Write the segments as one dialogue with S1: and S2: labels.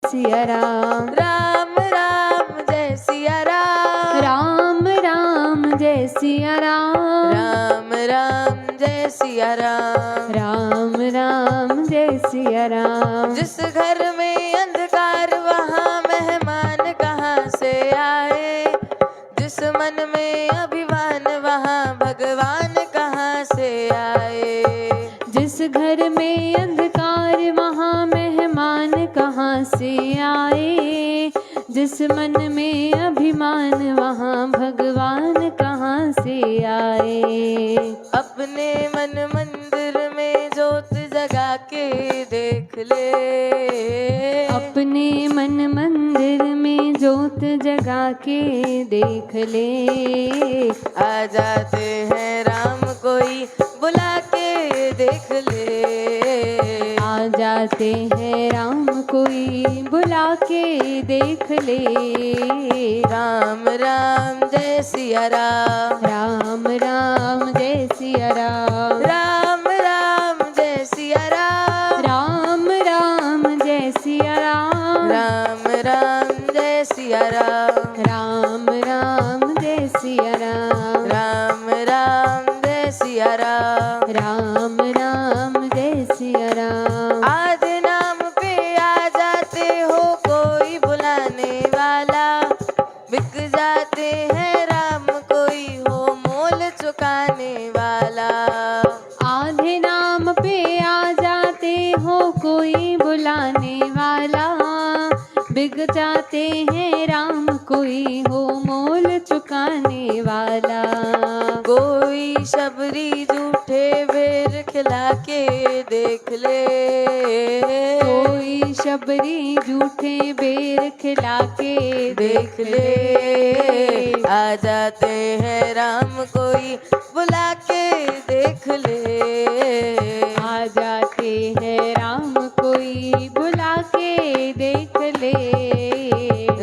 S1: सिया राम।
S2: राम राम जय सिया राम।
S1: राम राम जय सिया राम।
S2: राम राम जय सिया राम।
S1: राम राम जय सिया राम।
S2: जिस घर में अंधकार वहाँ मेहमान कहाँ से आए, जिस मन में अभिमान वहाँ भगवान कहाँ से आए।
S1: जिस घर में अंधकार वहाँ मेहमान कहाँ से आए, जिस मन में अभिमान वहाँ भगवान कहाँ से आए।
S2: अपने मन मंदिर में जोत जगा के देख ले,
S1: अपने मन मंदिर में जोत जगा के देख ले।
S2: आ जाते हैं राम कोई बुला के देख ले।
S1: आ जाते हैं राम कोई बुला के देख ले।
S2: राम राम जय सिया राम।
S1: राम राम जय सिया राम।
S2: राम राम जय सिया राम।
S1: राम राम जय सिया राम।
S2: राम राम जय सिया राम।
S1: राम राम जय सिया राम।
S2: राम राम जय सिया राम।
S1: राम राम जय सिया राम।
S2: आधे नाम पे आ जाते हो कोई बुलाने वाला, बिक जाते हैं राम कोई हो मोल चुकाने वाला।
S1: आधे नाम पे आ जाते हो कोई बुलाने वाला, बिक जाते हैं राम कोई हो मोल चुकाने वाला।
S2: कोई शबरी झूठे बेर खिला के देख ले,
S1: कोई शबरी झूठे बेर खिला के
S2: देख ले। आ जाते हैं राम कोई बुला के देख ले।
S1: आ जाते हैं राम कोई बुला के देख ले।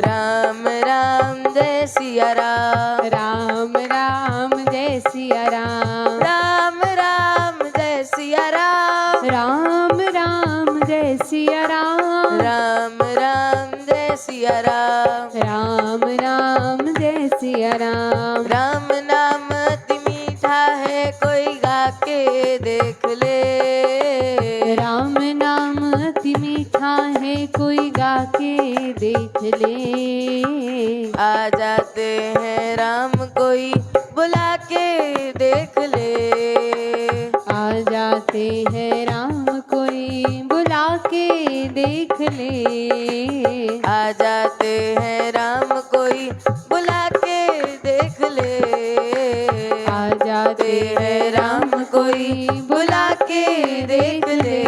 S2: राम राम जय सिया राम।
S1: राम राम जय सिया राम।
S2: राम राम जय सिया राम।
S1: राम राम जय सिया राम।
S2: राम राम जय सिया राम।
S1: राम राम जय सिया राम।
S2: राम नाम अति मीठा है कोई गा के देख ले।
S1: राम नाम अति मीठा है कोई गा के देख ले।
S2: आ जाते हैं राम कोई बुला के देख ले।
S1: आ जाते हैं राम कोई बुला के देख ले।
S2: आ जाते हैं राम कोई बुला के देख ले।
S1: आ जाते हैं राम कोई
S2: बुला के देख ले।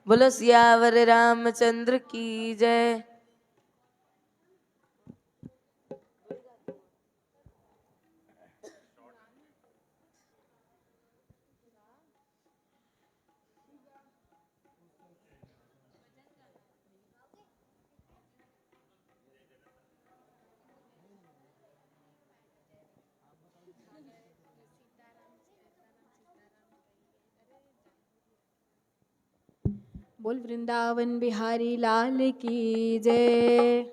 S2: बोलो सियावर रामचंद्र की जय।
S1: बोल वृंदावन बिहारी लाल की जय।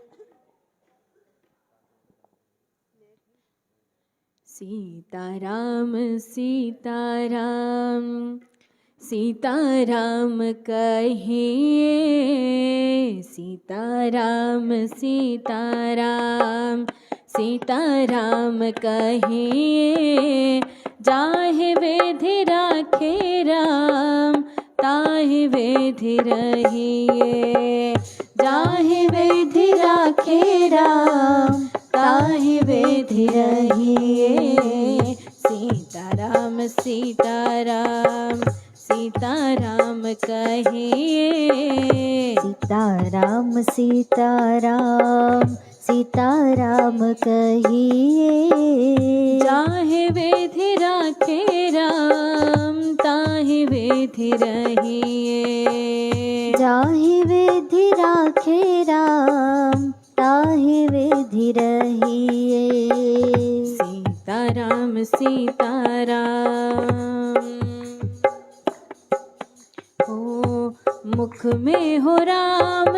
S1: सीताराम सीताराम सीताराम कहिए। सीताराम सीताराम सीताराम कहिए। जाहे वेधि राखे राम ताहि वेधि रहिए। जाहि वेधि राखे राम ताहि वेधि रहिए। सीताराम सीताराम सीताराम कहिए।
S3: सीताराम सीताराम सीताराम कहिए।
S1: जाहे वेधि राखे राम ताहि वेधि रहिए।
S3: जाहि वेधि राखे राम ताहि वेधि रहिए।
S1: सीताराम सीताराम। हो मुख में हो राम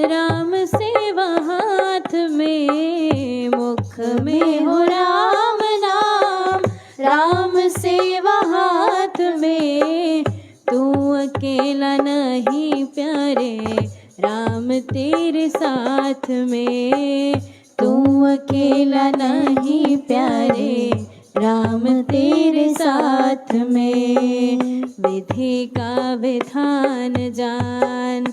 S1: राम सेवा हाथ में, मुख में हो राम नाम। राम सेवा हाथ में, तू अकेला नहीं प्यारे, राम तेरे साथ में। तू अकेला नहीं प्यारे, राम तेरे साथ में। विधि का विधान जान,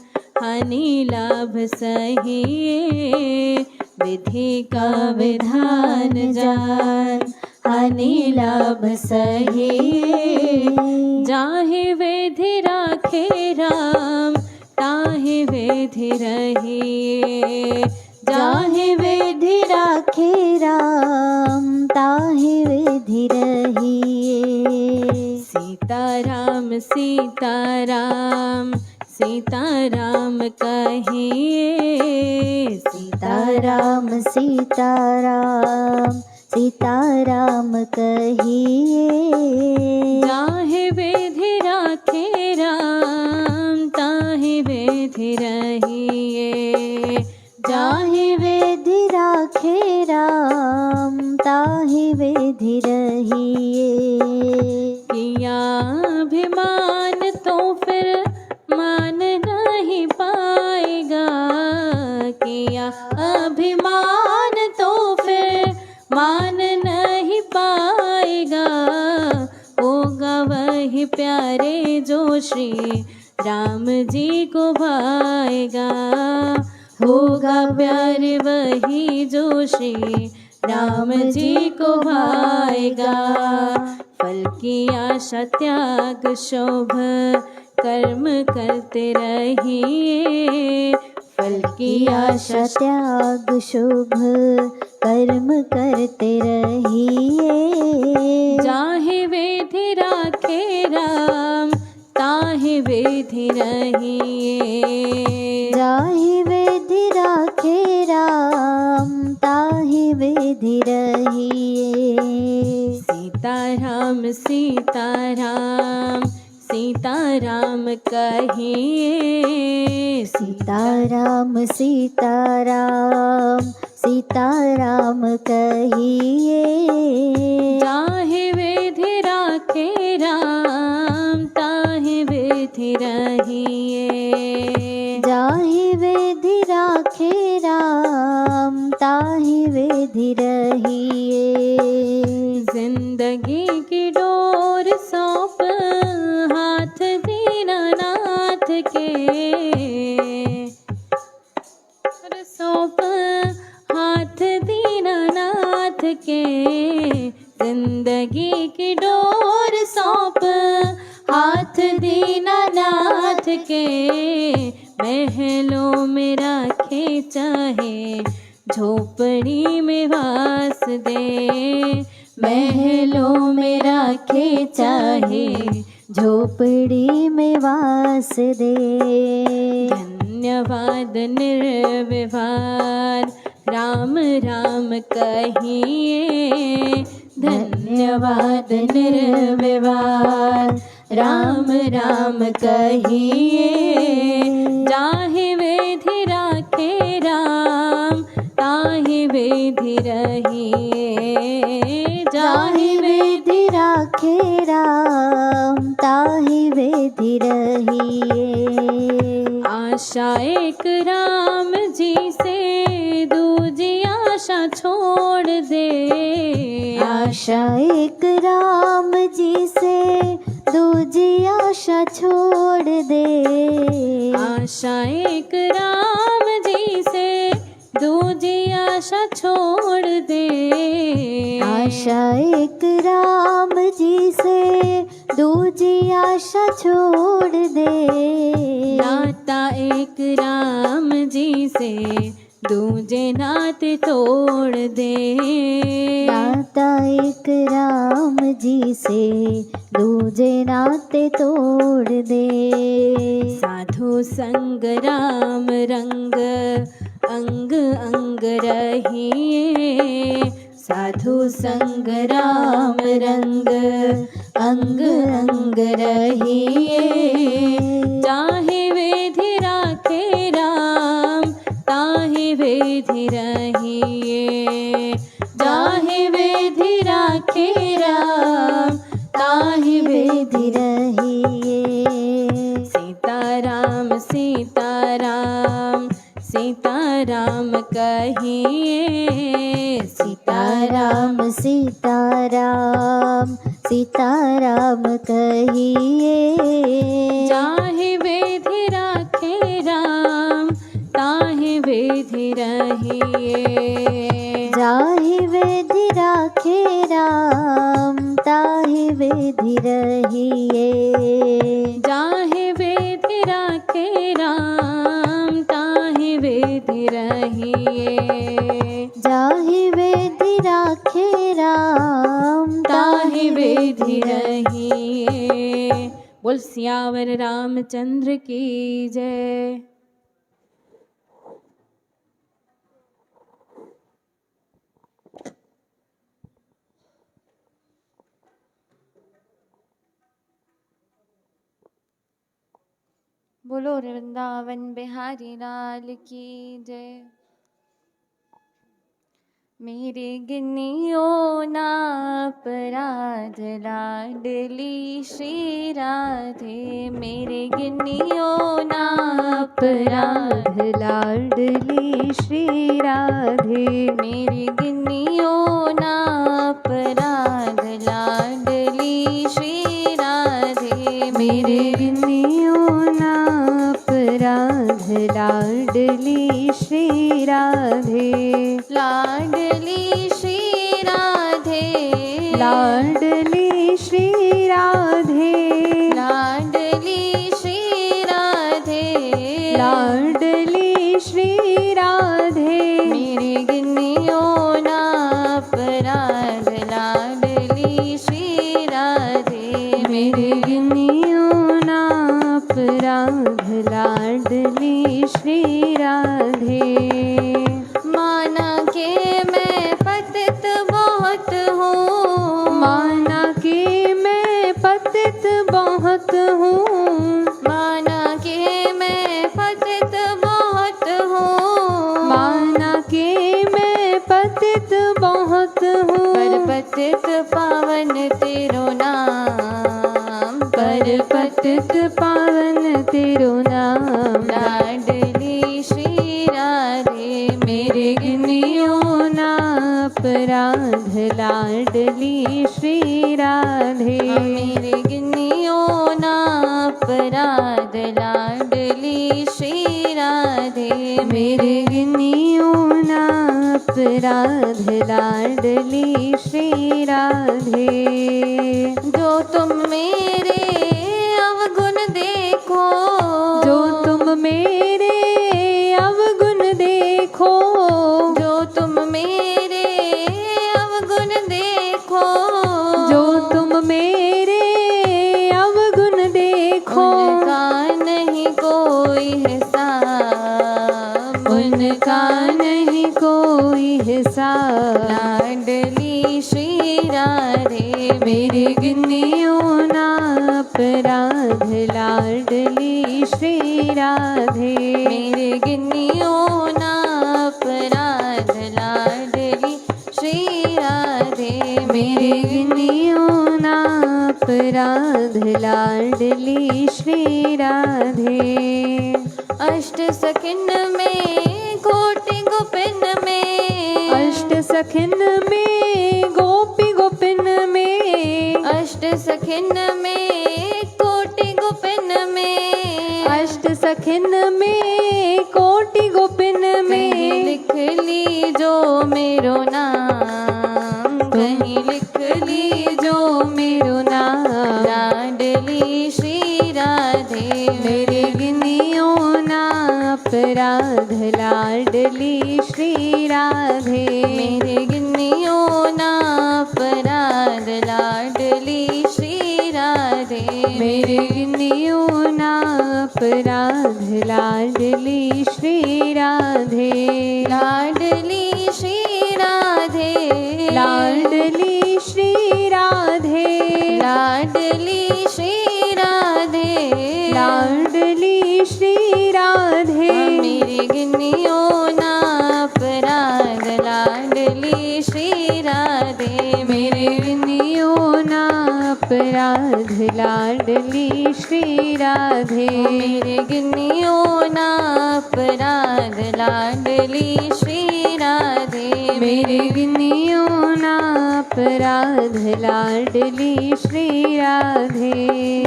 S1: हानि लाभ सहिए। विधि का विधान जान, हानि लाभ सहिए। जाहे विधि राखे राम, ताहे विधि रहिए।
S3: जाहे विधि राखे राम, ताहे विधि रहिए।
S1: सीताराम सीताराम, सीताराम कहिए।
S3: सीताराम सीताराम, सीताराम कहिए।
S1: जाहे विधि राखे राम, ताहे विधि रहिए।
S3: जाहे विधि राखे राम, ताहे विधि रहिए।
S1: किया अभिमान तो फिर मान नहीं पाएगा। किया अभिमान तो फिर मान नहीं पाएगा। होगा वही प्यारे जो श्री राम जी को भाएगा। होगा प्यारे वही जो श्री राम जी को भाएगा। फल की आशा त्याग शोभ, कर्म करते रहिए। फल की आशा
S3: त्याग शुभ, कर्म करते रहिए।
S1: जाहे विधि राखे राम, ताहे विधि रहिए।
S3: जाहे विधि राखे राम, ताहे विधि रहिए।
S1: सीताराम सीताराम, सीताराम कहिए।
S3: सीताराम सीताराम, सीताराम कहिए।
S1: जाहे विधि राखे राम, ताहे विधि रहिए।
S3: जाहे विधि राखे राम, ताहे विधि रहिए।
S1: जिंदगी की डोर सौंप हाथ दीनानाथ के। सौंप हाथ दीनानाथ के। जिंदगी की डोर सौंप हाथ दीनानाथ के। महलों में रखे चाहे, झोपड़ी में वास दे। महलों में रखे चाहे,
S3: झोपड़ी में वास दे।
S1: धन्यवाद निर्विवाद, राम राम कहिए। धन्यवाद निर्विवाद, राम राम कहिए। जाहे विधि राखे राम, ताहे विधि रहिए।
S3: जाहे विधि राखे राम, ताहे विधि रहिए।
S1: आशा एक राम जी से, दूजी आशा छोड़ दे।
S3: आशा एक राम जी से, दूजी आशा छोड़ दे।
S1: आशा एक राम जी से, दूजी आशा छोड़ दे।
S3: आशा एक राम जी से, दूजी आशा छोड़ दे।
S1: नाता एक राम जी से, दूजे नाते तोड़ दे।
S3: नाता एक राम जी से, दूजे नाते तोड़ दे।
S1: साधु संग राम रंग, अंग अंग रहिए। साधु संग राम रंग, अंग अंग रहिए। चाहे विधि राखे राम, वेधि रहिए। जाहि वेधि राखे राम ताहि वेधि
S3: रहिए।
S1: सीताराम सीताराम सीताराम कहिए।
S3: सीताराम सीताराम सीताराम कहिए।
S1: जाहि वेधि राखे राम ताहि वेधि रहिए।
S3: जाहि वेधि राखे राम ताहि वेधि रहिए।
S1: जाहि वेधि राखे राम ताहि वेधि रहिए।
S3: जाहि वेधि राखे राम
S1: ताहि वेधि रहिए। बोल सियावर रामचंद्र की जय। बोलो वृंदावन बिहारी लाल की जय। मेरे गिनियो ना अपराध लाडली श्री राधे। मेरे गिनियो ना अपराध
S3: लाडली श्री राधे।
S1: मेरे गिनियो ना अपराध लाडली श्री राधे।
S3: मेरे गिनियो ना अपराध लाडली श्री राधे।
S1: लाडली श्री राधे।
S3: लाडली श्री राधे।
S1: लाडली श्री राधे।
S3: लाडली श्री राधे।
S1: मेरे गिनियो ना अपराध लाडली श्री राधे।
S3: मेरे गिनियो ना अपराध लाडली श्री राधे।
S1: माना के मैं पतित बहुत हूँ।
S3: माना के मैं पतित बहुत हूँ।
S1: माना के मैं पतित बहुत हूँ।
S3: माना के मैं पतित बहुत हूँ।
S1: पर पतित पावन तेरो नाम।
S3: पर पतित पावन तेरो नाम।
S1: लाडली श्री राधे।
S3: मेरे गिनियो ना अपराध लाडली श्री राधे।
S1: मेरे गिनियो ना अपराध लाडली श्री राधे।
S3: मेरे गिनियो ना अपराध लाडली श्री राधे।
S1: जो तुम मेरे अवगुण देखो।
S3: जो तुम मेरे अवगुण देखो।
S1: जो तुम मेरे अवगुण देखो।
S3: जो तुम मेरे अवगुण देखो।
S1: उनका नहीं कोई हिसाब।
S3: उनका नहीं कोई हिसाब।
S1: लाडली श्री राधे।
S3: मेरे गिनियो ना अपराध लाडली श्री राधे।
S1: मेरे गिनियो ना अपराध लाडली श्री राधे।
S3: मेरे गिनियो ना अपराध लाडली श्री राधे।
S1: अष्ट सखिन में कोटि गोपिन में।
S3: अष्ट सखिन में गोपी गोपिन में।
S1: अष्ट सखिन में कोटि गोपिन में।
S3: अष्ट सखिन में कोटि गोपिन
S1: कहीं
S3: में।
S1: लिख ली जो मेरो नाम। कहीं लिख ली जो
S3: मेरो नाम।
S1: लाडली श्री राधे।
S3: मेरे गिनियो ना अपराध लाडली श्री राधे।
S1: मेरे गिनियो ना अपराध लाडली श्री राधे।
S3: मेरे गिनियो ना अपराध लाडली श्री राधे।
S1: लाडली श्री राधे।
S3: लाडली श्री राधे।
S1: लाडली श्री राधे।
S3: लाडली श्री राधे।
S1: मेरे गिनियो ना
S3: राधे
S2: मेरे गिनियो ना अपराध लाडली श्री राधे
S3: मेरे गिनियो ना अपराध लाडली श्री राधे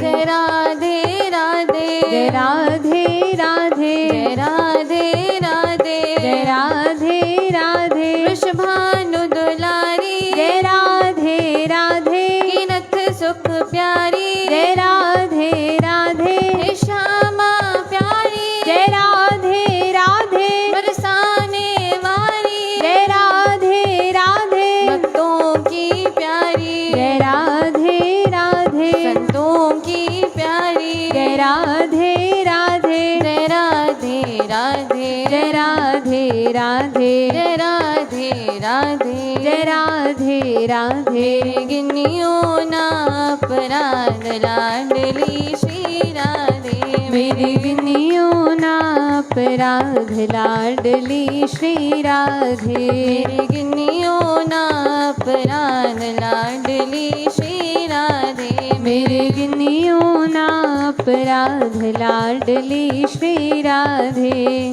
S2: जय राधे राधे
S3: जय राधे राधे
S2: जय राधे राधे
S3: जय राधे राधे
S2: वृषभानु दुलारी
S3: जय राधे राधे
S2: कीनत सुख प्यारी
S3: जय राधे राधे
S2: हे श्यामा प्यारी
S3: जय राधे राधे
S2: बरसाने वाली
S3: जय राधे राधे
S2: भक्तों की प्यारी
S3: जय राधे राधे
S2: संतों की प्यारी
S3: जय राधे राधे
S2: जय राधे राधे
S3: जय राधे राधे
S2: जय राधे राधे
S3: जय राधे राधे
S2: मेरे गिनियो ना अपराध लाडली श्री राधे
S3: मेरी गिनियो ना अपराध लाडली श्री राधे
S2: मेरे गिनियो ना अपराध लाडली श्री राधे
S3: मेरे गिनियो ना अपराध लाडली श्री राधे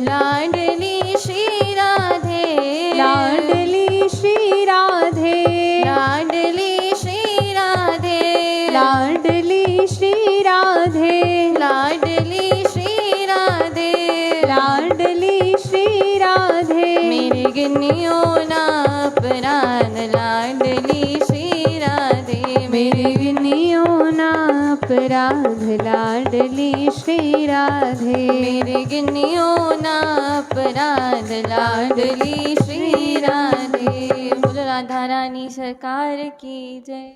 S2: लाडली श्री राधे
S3: लाडली श्री राधे
S2: लाडली श्री राधे
S3: लाडली श्री राधे
S2: लाडली श्री राधे
S3: लाडली श्री राधे
S2: मेरे गिनियो ना अपराध लाडली श्री राधे
S3: मेरे गिनियो ना अपराध लाडली श्री राधे
S2: मेरे गिनियो ना अपराध लाडली श्री राधे बोलो राधा रानी सरकार की जय।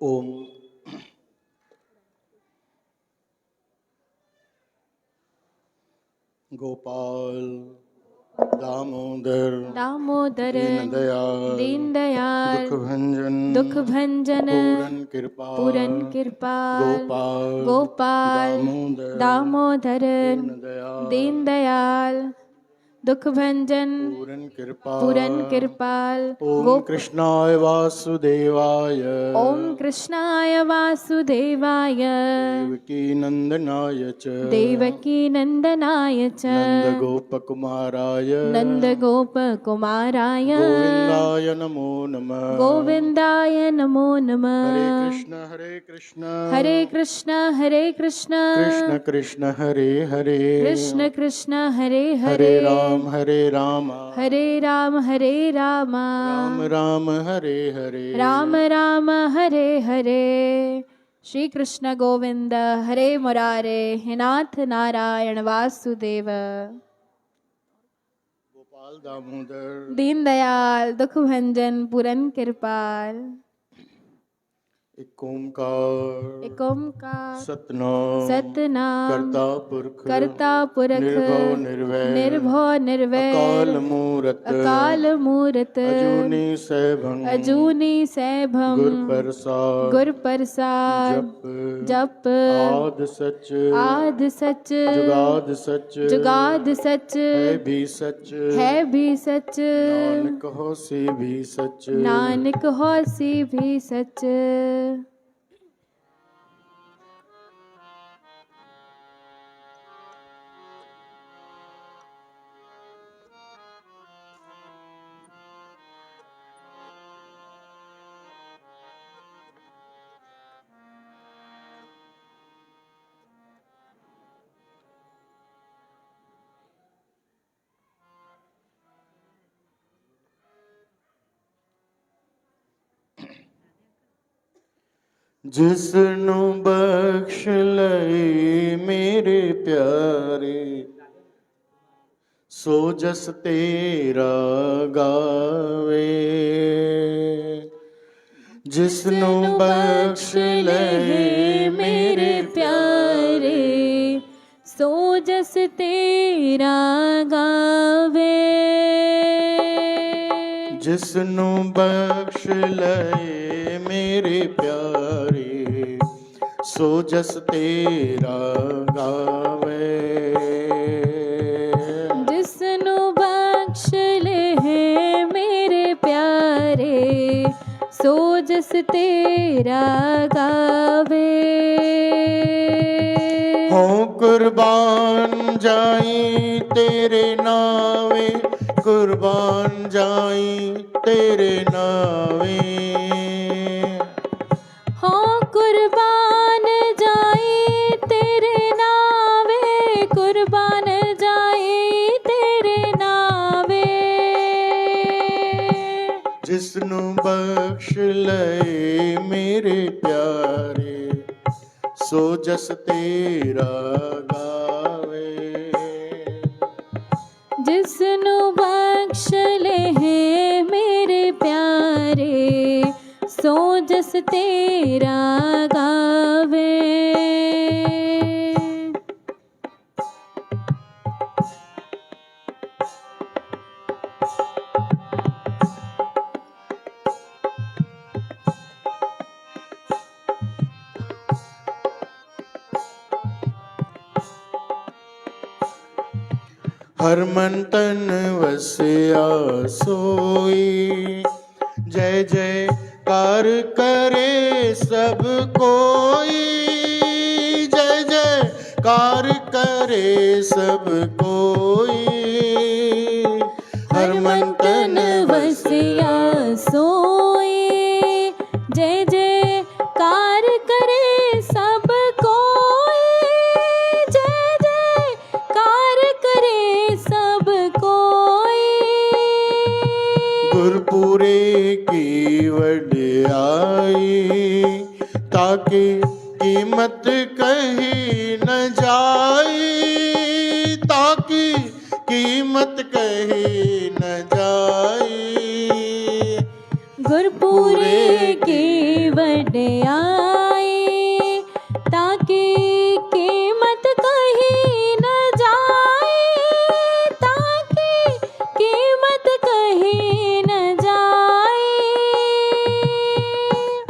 S4: ओम गोपाल दामोदर
S2: दामोदर
S4: दीनदयाल
S2: दीनदयाल
S4: दुख भंजन
S2: पूरन कृपा
S4: गोपाल
S2: गोपाल दामोदर दीनदयाल दुख भंजन पूरन कृपाल
S4: ओम कृष्णाय वासुदेवाय
S2: ओम कृष्णाय वासुदेवाय
S4: देवकी नंदनाय च
S2: देवकी नंदनाय च
S4: नंद गोप कुमाराय
S2: नंद गोप कुमाराय
S4: गोविंदाय नमो नमः
S2: गोविंदाय नमो नमः
S4: हरे कृष्ण
S2: हरे कृष्ण हरे कृष्ण
S4: कृष्ण कृष्ण हरे हरे
S2: कृष्ण कृष्ण हरे
S4: हरे
S2: हरे
S4: राम
S2: हरे राम हरे राम
S4: राम राम हरे हरे
S2: राम राम हरे हरे श्री कृष्ण गोविंद हरे मुरारे हे नाथ नारायण वासुदेव
S4: गोपाल दामोदर
S2: दीनदयाल दुख भंजन पूरन कृपाल
S4: एक ओंकार
S2: एक ओंकार
S4: सतनाम
S2: सतनाम
S4: करता पुरख
S2: कर्ता पुरख
S4: निर्भव निर्वैर
S2: निर्भव निर्वैर
S4: अकाल मूरत
S2: अकाल मूरत
S4: अजूनी सैभं
S2: अजूनी सैभम
S4: गुर प्रसाद
S2: गुर प्रसाद
S4: जप
S2: जप
S4: आद सच जुगाद सच
S2: जुगाद सच
S4: है भी सच
S2: है भी सच
S4: नानक होसी भी सच
S2: नानक होसी भी सच
S4: जिसनु बख्श लए मेरे प्यारे सो जस तेरा गावे जिसनु बख्श लहे मेरे प्यारे,
S3: सो जस तेरा गावे।
S4: जिसनु बख्श लहे मेरे प्यारे, सो जस तेरा गावे।
S3: जिसनु बख्श लहे मेरे प्यारे, सो जस तेरा गावे।
S4: हो कुर्बान जाई तेरे नावे, कुर्बान जाई तेरे नावे।
S3: हो कुर्बान जाई तेरे नावे, कुर्बान जाई तेरे नावे।
S4: जिसनु बख्श लए मेरे प्यारे, सो जस तेरा गावे।
S3: जिसनु बख्श लहे मेरे प्यारे, सो जस तेरा गावे।
S4: हर मन तन वसिया सोई, जय जयकार करे सब कोई। जय जयकार करे सब कोई। हर मन तन
S3: वसिया सोई, जय जयकार करे सब कोई। जय जयकार करे सब कोई।
S4: गुरपुरे की वड्याई, ताकि कीमत कही न जाई। ताकि कीमत कही न जाई।
S3: गुरपुरे की वड्याई, ताकि कीमत कही न जाए। ताकि कीमत कही न जाए।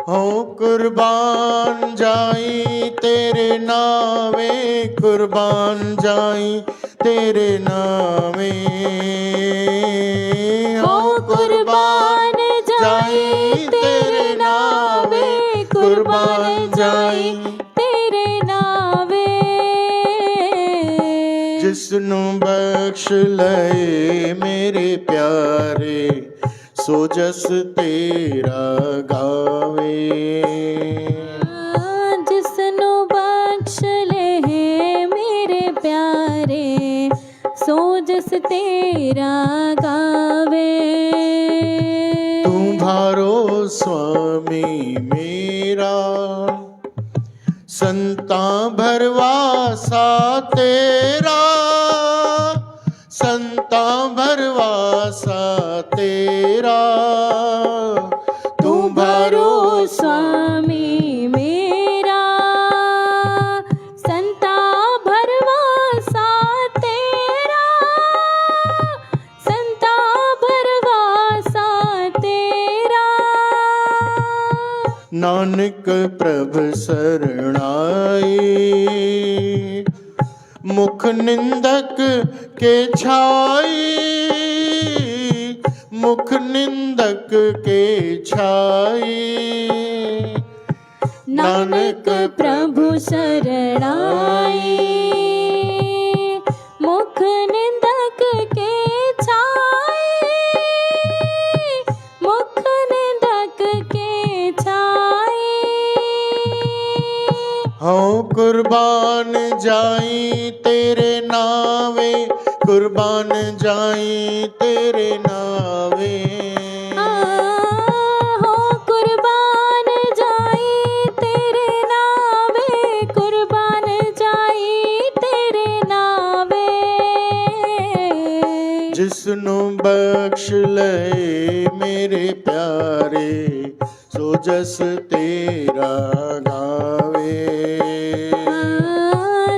S4: हो कुर्बान जाई तेरे नावे, कुर्बान जाई तेरे नावे।
S3: हो कुर्बान जाई तेरे नावे, कुर्बान जाई तेरे नावे।
S4: जिसनु बख्श लए मेरे प्यारे, सो जस तेरा गावे।
S3: जिसनु बख्श लहे मेरे प्यारे, सो जस तेरा गावे।
S4: तू भारो स्वामी मेरा, संता भरवासा तेरा। संता भरवासा तेरा। तू भारो
S3: स्वामी मेरा, संता भरवासा तेरा। संता भरवासा तेरा।
S4: नानक प्रभ शरणाई, मुख निंदक के छाई। मुख निंदक के छाई।
S3: नानक प्रभु शरणाई, मुख निंदक के छाई। मुख निंदक के छाई।
S4: हो कुर्बान जाई तेरे नावे, कुर्बान जाई तेरे नावे।
S3: हो कुर्बान जाई तेरे नावे, कुर्बान जाई तेरे नावे।
S4: जिसनु बख्श लए मेरे प्यारे, सो जस तेरा गावे।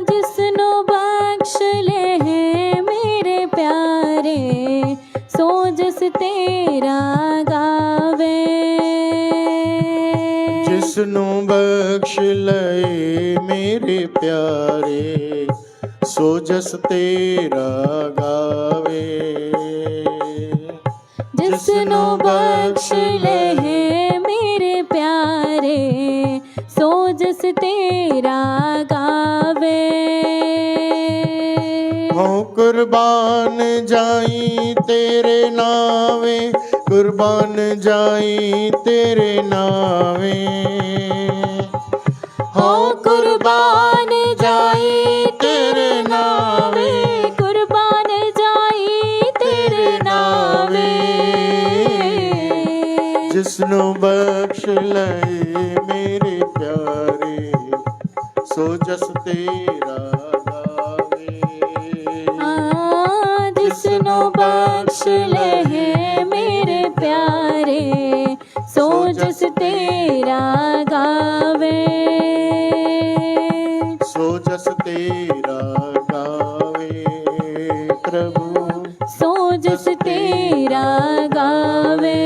S3: जिसनो बख्श ले है मेरे प्यारे, सो जस तेरा गावे।
S4: जिसनु बख्श लए मेरे प्यारे, सो जस तेरा गावे।
S3: जिसनो बख्श ले है मेरे प्यारे, सो जस तेरा गावे।
S4: हों कुर्बान जाई तेरे नावे, कुर्बान जाई तेरे नावे।
S3: हों कुर्बान जाई तेरे नावे, कुर्बान जाई तेरे नावे।
S4: जिसनु बख्श लए मेरे प्यारे, सो जस तेरा गावे।
S3: जिसनो बख्श ले है मेरे प्यारे, सो जस तेरा गावे।
S4: सो जस तेरा गावे प्रभु,
S3: सो जस तेरा गावे।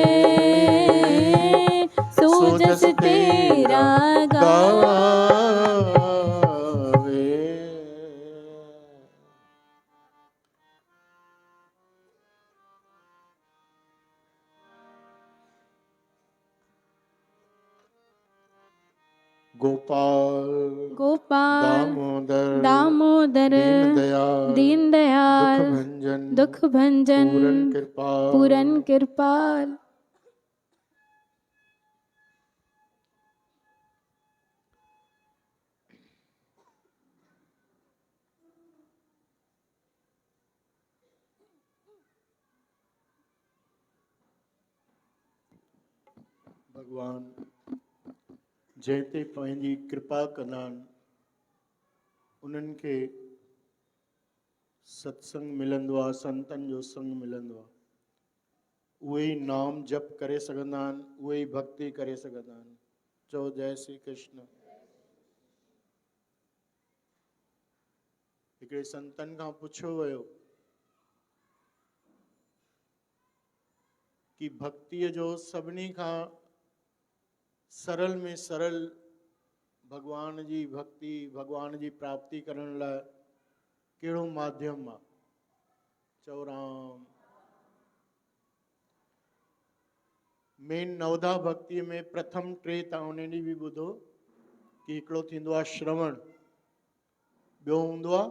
S3: सो जस तेरा गावे।
S4: गोपाल
S3: गोपाल
S4: दामोदर
S3: दामोदर
S4: दीनदयाल
S3: दीनदयाल
S4: दुख भंजन
S3: दुख भंजन
S4: पूरन कृपाल
S3: पूरन कृपाल।
S4: भगवान जंहिं ते पंहिंजी कृपा कंदा आहिनि, उन्हनि खे सत्संग मिलंदो आहे, संतनि जो संग मिलंदो आहे। उहे ई नाम जप करे सघंदा आहिनि, उहे ई भक्ति करे सघंदा आहिनि। चओ जय श्री कृष्ण। हिकिड़े संतनि खां पुछियो वियो कि भक्तिअ जो सभिनी खां सरल में सरल भगवान जी भक्ति, भगवान जी प्राप्ति करण लाइ कहिड़ो माध्यम आहे? चओ राम। मेन नवधा भक्ति में प्रथम टे तव्हां उन ॾींहुं बि ॿुधो कि हिकिड़ो थींदो आहे श्रवण, ॿियो हूंदो आहे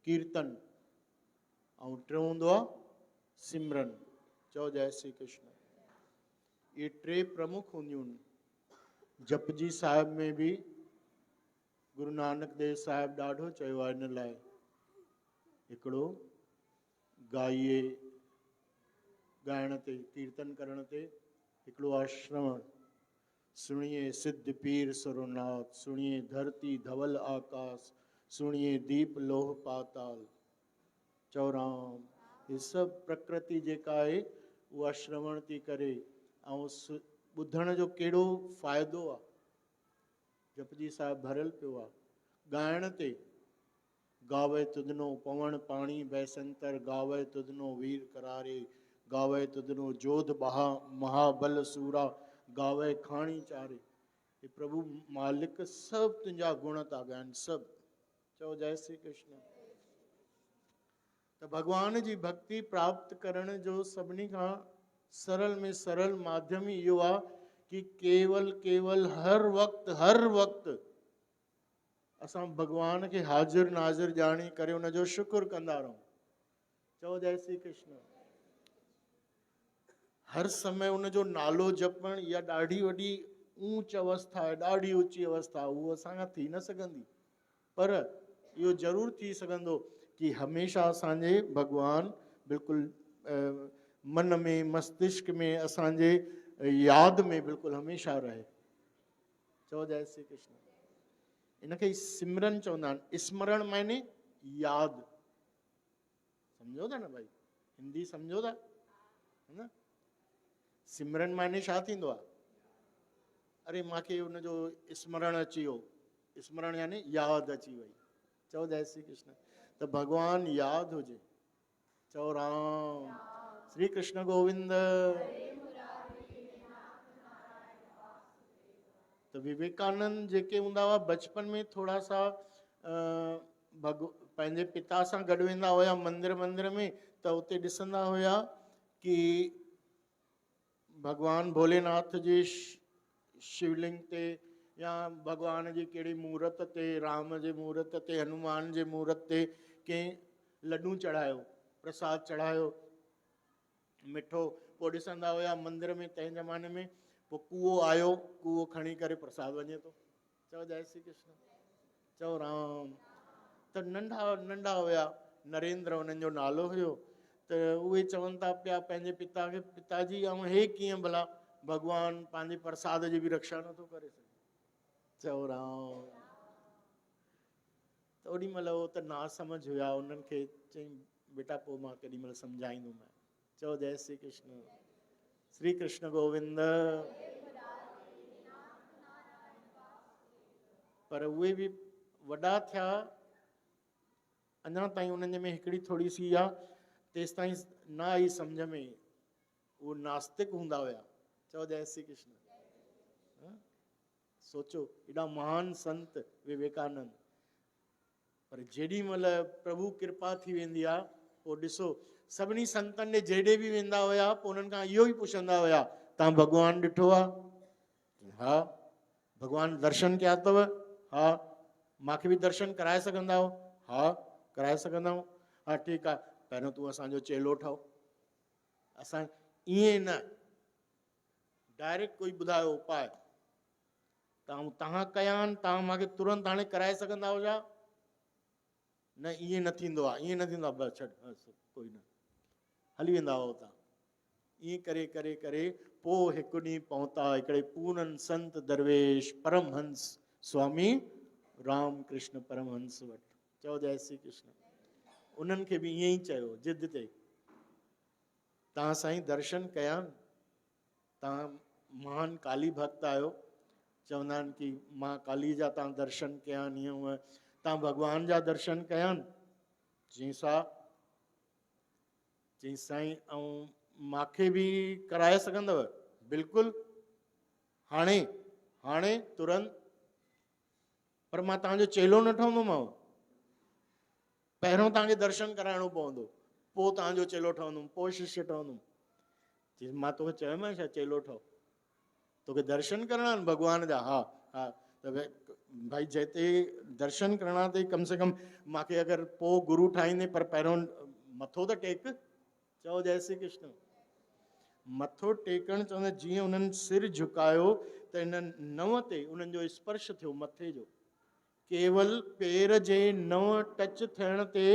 S4: कीर्तन, ऐं टियों हूंदो आहे सिमरन। चओ जय श्री कृष्ण। ये टे प्रमुख हूंदियूं आहिनि। जपजी साहिब में बि गुरु नानक देव साहिब ॾाढो चयो आहे इन लाइ। हिकिड़ो गाइए, ॻाइण ते, कीर्तन करण ते। हिकिड़ो आहे श्रवण, सुनिए सिद्ध पीर सुरनाथ, सुनिए धरती धवल आकाश, सुनिए दीप लोह पाताल। चओ राम। ये सभु प्रकृति जेका आहे उहा श्रवण थी करे, ऐं ॿुधण जो कहिड़ो फ़ाइदो आहे। जपजी साहिब भरियल पियो आहे। ॻाइण ते, गावे तुदनो पवण पाणी बैसंतर, गावे तुदनो वीर करारे, गावे तुदनो जोध बहा महाबल सूरा, गावे खाणी चारे। ये प्रभु मालिक सभु तुंहिंजा गुण था ॻाइनि, सभु। चओ जय श्री कृष्ण। त भगवान जी भक्ति प्राप्त करण जो सभिनी खां सरल में सरल माध्यम ही इहो आहे कि केवल हर वक़्तु असां भगवान खे हाज़िर नाज़िर ॼाणी करे उनजो शुक्र कंदा रहूं। चओ जय श्री कृष्ण। हर समय उनजो नालो जपण इहा ॾाढी वॾी ऊंच अवस्था आहे, ॾाढी ऊची अवस्था। उहो असांखां थी न सघंदी, पर इहो ज़रूरु थी सघंदो कि हमेशह असांजे भगवान बिल्कुलु मन में, मस्तिष्क में, असांजे यादि में बिल्कुलु हमेशह रहे। चओ जय श्री कृष्ण। इनखे सिमरन चवंदा आहिनि। स्मरण माने यादि। सम्झो था न भाई, हिंदी सम्झो था, है न? सिमरन माने छा थींदो आहे? अरे मूंखे हुनजो स्मरण अची वियो, स्मरण यानी यादि अची वई। चओ जय श्री कृष्ण। त भगवान यादि हुजे, चओ राम। श्री कृष्ण गोविंद। तो विवेकानंद जेके हूंदा हुआ बचपन में थोड़ा सा पंहिंजे पिता सां गॾु वेंदा हुया मंदिर में, त उते ॾिसंदा हुया कि भगवान भोलेनाथ जी शिवलिंग ते या भगवान जी कहिड़ी मूर्त ते, राम जे मूर्त ते, हनुमान जे मूर्त ते कंहिं लड्डू चढ़ायो, प्रसाद चढ़ायो मिठो। पोइ ॾिसंदा हुया मंदिर में तंहिं ज़माने में पोइ कुओ आयो, कुओ खणी करे प्रसाद वञे थो। चओ जय श्री कृष्ण। चओ राम। त नंढा नंढा हुया, नरेंद्र उन्हनि जो नालो हुयो। त उहे चवनि था पिया पंहिंजे पिता खे, पिताजी ऐं हे कीअं भला भगवान पंहिंजे प्रसाद जी बि रक्षा नथो करे सघे। चओ राम। त ओॾी महिल उहो त ना समझ हुया, उन्हनि खे चई बेटा पोइ मां केॾी महिल सम्झाईंदुमि। चओ जय श्री कृष्ण। श्री कृष्ण गोविंद। पर उहे बि वॾा थिया, अञा ताईं उन्हनि में हिकिड़ी थोड़ी सी आहे, तेसि ताईं न आई सम्झ में, उहो नास्तिक हूंदा हुया। चओ जय श्री कृष्ण। सोचो एॾा महान संत विवेकानंद, पर जेॾी महिल प्रभु कृपा थी वेंदी आहे पोइ ॾिसो सभिनी संतनि ॾे जेॾे बि वेंदा हुया पोइ उन्हनि खां इहो ई पुछंदा हुया, तव्हां भगवान ॾिठो आहे? हा। भगवान दर्शन कया अथव? हा। मूंखे बि दर्शन कराए सघंदा हो? हा कराए सघंदा आहियूं। हा ठीकु आहे, पहिरियों तूं असांजो चेलो ठहो। असां ईअं न, डायरेक्ट कोई ॿुधायो उपाय, तव्हां कया आहिनि, तव्हां मूंखे तुरंत हाणे कराए सघंदा हुआ? न ईअं न थींदो आहे, ईअं न थींदो आहे, बसि छॾ कोई न, हली वेंदा हुआ तव्हां। ईअं करे करे करे पोइ हिकु ॾींहुं पहुता हिकिड़े पूरन संत दरवेश परमहंस स्वामी राम कृष्ण परमहंस वटि। चओ जय श्री कृष्ण। उन्हनि खे बि ईअं ई चयो जिद ते, तव्हां साईं दर्शन कया, तव्हां महान काली भक्त आहियो, चवंदा आहिनि कि मां काली जा तव्हां दर्शन कया आहिनि, ईअं हूअं, तव्हां भगवान जा दर्शन कया आहिनि? जी सा। चई साईं ऐं मूंखे बि कराए सघंदव? बिल्कुलु, हाणे हाणे तुरंत। पर मां तव्हांजो चेलो न ठहंदोमांव, पहिरियों तव्हांखे दर्शन कराइणो पवंदो, पोइ तव्हांजो चेलो ठहंदुमि, पोइ शिष्य ठहंदुमि। चई मां तोखे चयोमांइ छा चेलो ठहो? तोखे दर्शन करणा आहिनि भगवान जा? हा हा। त भाई जिते दर्शन करणा अथई कम से कम मूंखे अगरि पोइ गुरु ठाहींदे, पर पहिरियों मथो त टेक। चओ जय श्री कृष्ण। मथो टेकण चवंदा जीअं उन्हनि सिर झुकायो त हिन नव ते उन्हनि जो स्पर्श थियो मथे जो, केवल पेर जे नव टच थियण ते,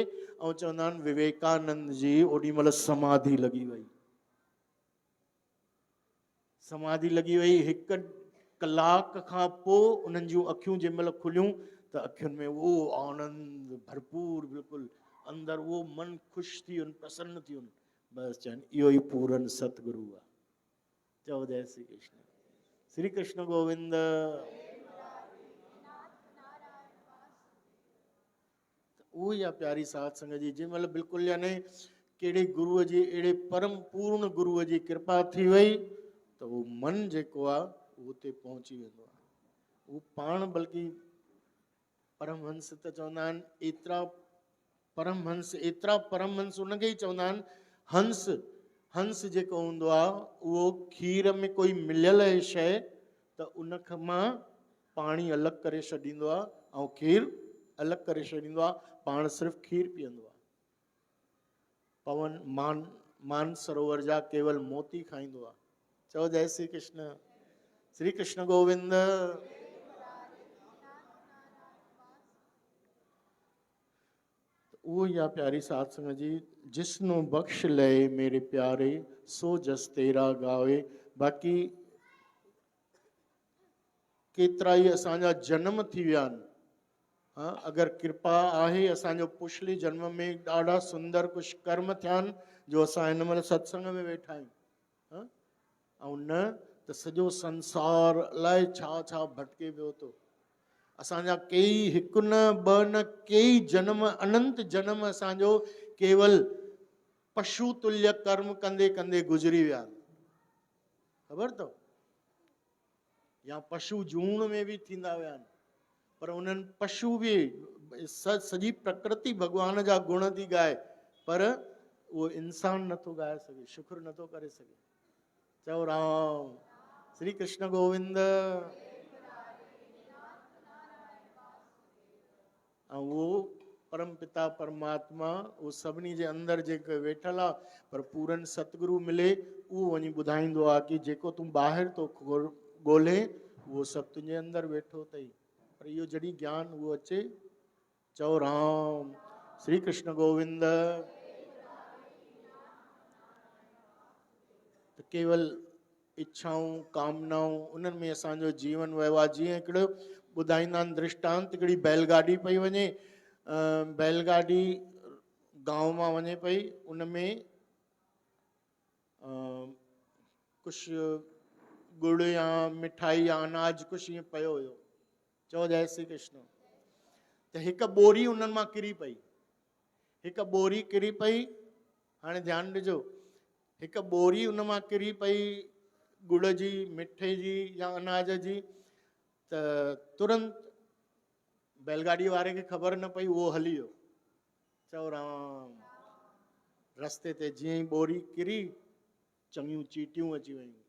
S4: ऐं चवंदा आहिनि विवेकानंद जी ओॾी महिल समाधि लॻी वई। समाधि लॻी वई। हिकु कलाक खां पोइ उन्हनि जूं अखियूं जंहिं महिल खुलियूं त अखियुनि में उहो आनंद भरपूर, बिल्कुलु अंदरि उहो मन ख़ुशि थी वयुनि, प्रसन्न थी वयुनि। बसि चवनि इहो ई पूरन सतगुरु आहे। चओ जय श्री कृष्ण। श्री कृष्ण गोविंद। उहो ई आहे प्यारी साध संगत जी, जंहिं महिल बिल्कुलु यानी कहिड़े गुरूअ जी, अहिड़े परम पूर्ण गुरूअ जी कृपा थी वई त उहो मन जेको आहे उहो उते पहुची वेंदो आहे। उहो पाण बल्कि परमहंस त चवंदा आहिनि एतिरा परमहंस उनखे ई चवंदा आहिनि हंस। हंस जेको हूंदो आहे उहो खीर में कोई मिलियल शइ त उन मां पाणी अलॻि करे छॾींदो आहे ऐं खीर अलॻि करे छॾींदो आहे, पाण सिर्फ़ु खीर पीअंदो आहे। पवन मान सरोवर जा केवल मोती खाईंदो आहे। चओ जय श्री कृष्ण। श्री कृष्ण गोविंद। वो या प्यारी साध संगत जी, जिसनो बख्श लए मेरे प्यारे सो जस तेरा गावे। बाक़ी केतिरा ई असांजा जन्म थी विया आहिनि, हाँ अगरि कृपा आहे असांजो पुछली जन्म में ॾाढा सुंदर कुझु कर्म थिया आहिनि जो असां हिन महिल सत्संग में वेठा आहियूं, हाँ ऐं न त सॼो संसार अलाए छा छा भटके पियो थो। असांजा कई हिकु न ॿ न कई जन्म, अनंत जन्म असांजो केवल पशु तुल्य कर्म कंदे कंदे गुज़री विया। ख़बर अथव? या पशु जूण में बि थींदा विया आहिनि, पर उन्हनि पशु बि सॼी प्रकृति भॻवान जा गुण थी ॻाए, पर उहो इंसान नथो ॻाए सघे, शुक्र नथो करे सघे। चओ राम, श्री कृष्ण गोविंद। ऐं उहो परम पिता परमात्मा उहो सभिनी जे अंदरि जेके वेठल आहे, पर पूरन सतगुरु मिले उहो वञी ॿुधाईंदो आहे कि जेको तूं ॿाहिरि तो ॻोल्हे उहो सभु तुंहिंजे अंदरि वेठो अथई। पर इहो जॾहिं ज्ञान उहो अचे, चओ राम, श्री कृष्ण गोविंद। त केवल इच्छाऊं कामनाऊं उन्हनि में असांजो जीवन वियो आहे। जीअं हिकिड़ो ॿुधाईंदा आहिनि दृष्टांत, हिकिड़ी बैलगाॾी पई वञे, बैलगाॾी गांव मां वञे पई, उन में कुझु गुड़ या मिठाई या अनाज कुझु ईअं पियो हुयो। चओ जय श्री कृष्ण। त हिकु बोरी उन्हनि मां किरी पई, हिकु बोरी किरी पई। हाणे ध्यानु ॾिजो, हिकु बोरी उन मां किरी पई गुड़ जी, मिठे जी या अनाज जी, त तुरंत बैलगाॾी वारे खे ख़बर न पई, उहो हली वियो। चओ राम। रस्ते ते जीअं ई बोरी किरी, चङियूं चीटियूं अची वयूं।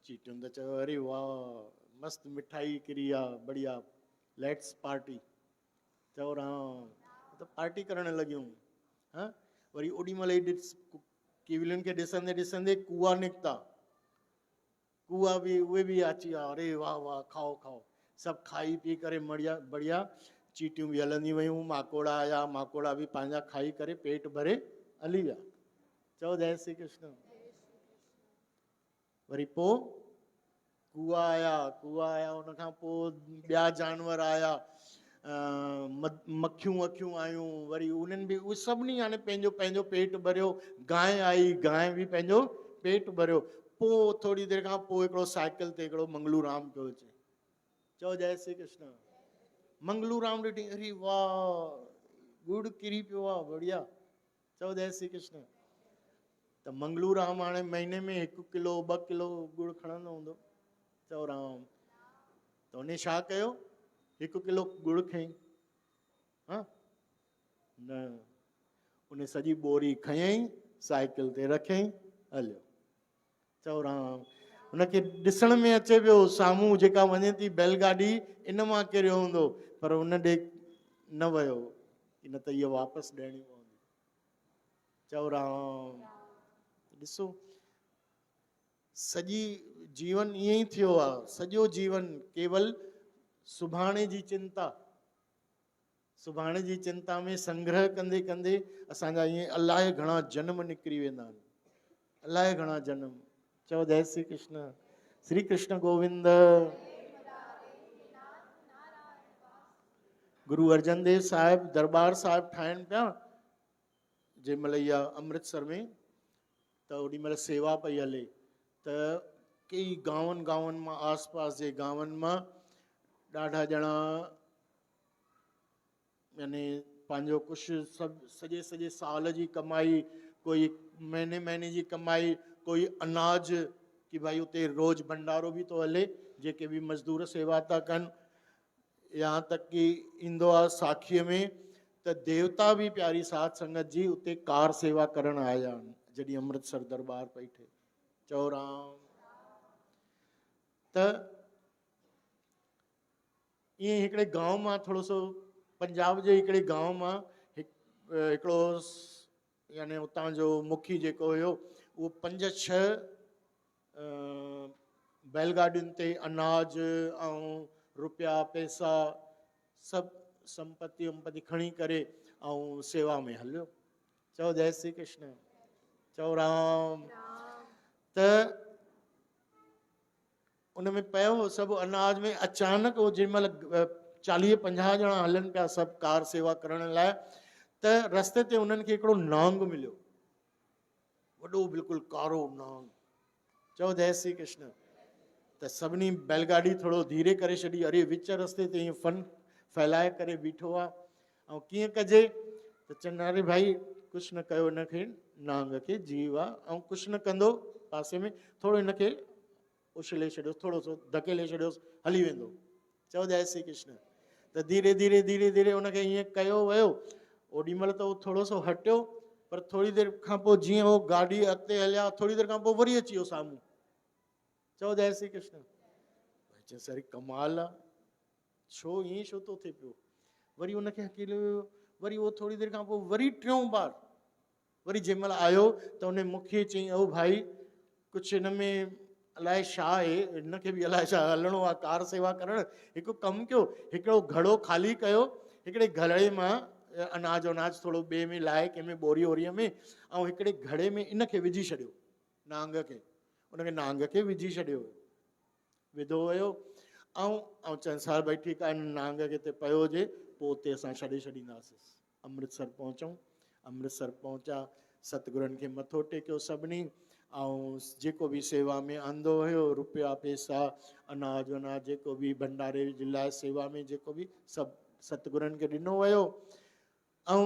S4: चीटियूं त चयो अरे वाह, मस्तु मिठाई किरी आहे, बढ़िया, लेट्स पार्टी। चओ राम। त पार्टी करणु लॻियूं। हा, वरी ओॾी महिल ई कीविलियुनि खे ॾिसंदे ॾिसंदे कुआ निकिता। कुआ बि, उहे बि अची विया। अरे वाह वाह, खाओ खाओ। सभु खाई पी करे बढ़िया बढ़िया, चीटियूं बि हलंदी वयूं, माकोड़ा आया, माकोड़ा बि पंहिंजा खाई करे पेट भरे हली विया। चओ जय श्री कृष्ण। वरी पोइ कुआ आया, उन खां पोइ ॿिया जानवर आया, मक्खियूं वक्खियूं आयूं, वरी उन्हनि बि उहे सभिनी हाणे पंहिंजो पंहिंजो पेट भरियो। गांइ आई, गांइ बि पंहिंजो पेट भरियो। पोइ थोरी देरि खां पोइ हिकिड़ो साइकिल ते हिकिड़ो मंगलू राम पियो अचे। चओ जय श्री कृष्ण। मंगलू राम ॾिठी, अरे वाह, गुड़ किरी पियो आहे, बढ़िया। चओ जय श्री कृष्ण। त मंगलू राम हाणे महीने में 1 किलो 2 किलो गुड़ खणंदो हूंदो। चओ राम। त उन छा कयो, 1 किलो गुड़ खयईं। हा न, उन सॼी बोरी खयईं, साइकिल ते रखियईं, हलियो। चओ राम। उनखे ॾिसण में अचे पियो साम्हूं जेका वञे थी बैलगाॾी इन मां किरियो हूंदो, पर उन ॾे न वियो, न त इहो वापसि ॾियणी पवंदी। चओ राम। ॾिसो, सॼी जीवन ईअं ई थियो आहे। सॼो जीवन केवल सुभाणे जी चिंता, सुभाणे जी चिंता में संग्रह कंदे कंदे असांजा ईअं अलाए घणा जन्म निकिरी वेंदा आहिनि, अलाए घणा जन्म। चओ जय श्री कृष्ण। श्री कृष्ण गोविंद। गुरु अर्जन देव साहिब दरबार साहिब ठाहिनि पिया जंहिं महिल इहा अमृतसर में, त ओॾी महिल सेवा पई हले, त कई गांवनि मां, आसपास जे गांवनि मां ॾाढा ॼणा यानी पंहिंजो कुझु सभु सॼे साल जी कमाई, कोई महीने जी कमाई, कोई अनाज, कि भाई उते रोज़ भंडारो बि थो हले, जेके बि मज़दूर सेवा था कनि। यहाँ तक कि ईंदो आहे साखीअ में त देवता बि प्यारी साध संगत जी उते कार सेवा करण आया आहिनि जॾहिं अमृतसर दरबार पई थिए। चओ राम। त ईअं हिकिड़े गांव मां, थोरो सो पंजाब जे हिकिड़े गांव मां हिकिड़ो यानी उतां जो मुखी जेको हुयो, उहो 5-6 बैलगाॾियुनि ते अनाज ऐं रुपया पैसा सभु संपत्ति खणी करे ऐं सेवा में हलियो। चओ जय श्री कृष्ण। चओ राम। त उन में पियो सभु अनाज में, अचानक वो जंहिं महिल 40-50 ॼणा हलनि पिया सभु कार सेवा करण लाइ, त रस्ते ते उन्हनि खे हिकिड़ो नांग मिलियो, वॾो बिल्कुलु कारो नांग। चओ जय श्री कृष्ण। त सभिनी बैलगाड़ी थोरो धीरे करे छॾी, अरे विच रस्ते ते ईअं फन फैलाए करे बीठो आहे। ऐं कीअं कजे त चवनि अरे भाई कुझु न कयो हिनखे, नांग खे जीव आहे ऐं कुझु न कंदो, पासे में थोरो हिनखे उछले छॾियोसि, थोरो सो धकेले छॾियोसि, हली वेंदो। चओ जय श्री कृष्ण। त धीरे धीरे धीरे धीरे हुनखे ईअं कयो वियो। ओॾी महिल त उहो थोरो सो हटियो, पर थोरी देरि खां पोइ जीअं उहो गाॾी अॻिते हलिया, थोरी देरि खां पोइ वरी अची वियो साम्हूं। चओ जय श्री कृष्ण। चयोसि अरे कमाल आहे, छो ईअं छो थो थिए पियो। वरी हुनखे अकेलो वियो, वरी उहो थोरी देरि खां पोइ वरी टियों बार वरी जंहिं महिल आयो त उन मूंखे चयईं ओ भाई कुझु हिन में अलाए छा आहे, हिनखे बि अलाए छा हलणो आहे कार सेवा करणु। हिकु कमु कयो, हिकिड़ो घड़ो ख़ाली कयो, हिकिड़े घड़े मां अनाज वनाज थोरो ॿिए में लाहे, कंहिंमें बोरी वोरीअ में, ऐं हिकिड़े घड़े में इनखे विझी छॾियो, नांग खे। उनखे नांग खे विझी छॾियो, विधो हुयो। ऐं चवनि सार भई ठीकु आहे, नांग खे ते पियो हुजे, पोइ उते असां छॾे छॾींदासीं। अमृतसर पहुचऊं। अमृतसर पहुचा, सतगुरनि खे मथो टेकियो सभिनी, ऐं जेको बि सेवा में आंदो हुयो, रुपया पैसा अनाज वनाज जेको बि भंडारे जे लाइ सेवा में जेको बि सभु सतगुरनि खे ॾिनो वियो। ऐं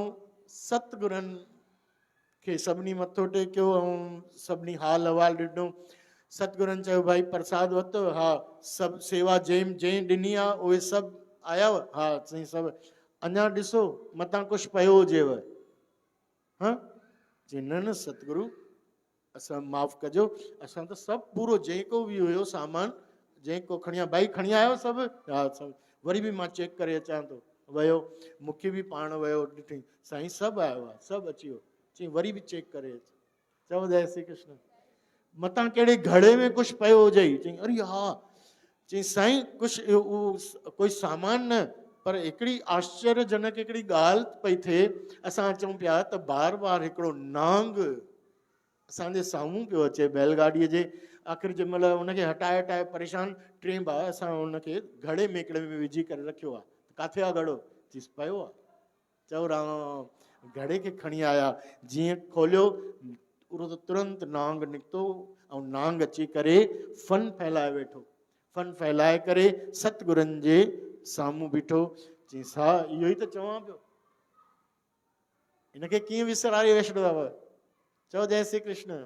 S4: सतगुरनि खे सभिनी मथो टेकियो ऐं सभिनी हाल अहवाल ॾिनो। सतगुरनि चयो भाई प्रसाद वरितो? हा। सभु सेवा जंहिं ॾिनी आहे उहे सभु आयाव? हा साईं सभु। अञा ॾिसो मतां कुझु पियो हुजेव? हा। चई न सतगुरु असां माफ़ु कजो, असां त सभु पूरो जेको बि हुयो सामान जेको खणी आयो, भाई खणी आयो सभु? हा सभु। वरी बि मां चेक करे अचां थो। वियो, मूंखे बि पाण वियो, ॾिठईं साईं सभु आयो आहे, सभु अची वियो। चई वरी बि चेक करे अच। चओ जय श्री कृष्ण। मतां कहिड़े घड़े में कुझु पियो हुजे? चई अरे हा। चई साईं कुझु कोई सामान न, पर हिकिड़ी आश्चर्यजनक हिकिड़ी ॻाल्हि पई थिए। असां अचूं पिया त बार बार हिकिड़ो नांग असांजे साम्हूं पियो अचे बैलगाॾीअ जे। आख़िर जंहिं महिल हुनखे हटाए हटाए परेशान, टे बार असां हुनखे घड़े में हिकिड़े में विझी करे रखियो आहे। किथे आहे घड़ो? चीस पियो आहे। चओ राम। घड़े खे खणी आया, जीअं खोलियो तुरंत नांग निकितो ऐं नांग अची करे फन फैलाए वेठो। फन फैलाए करे सतगुरनि जे साम्हूं बीठो। चई सा इहो ई त चवां पियो, हिनखे कीअं विसराए वेछॾो अथव? चओ जय श्री कृष्ण।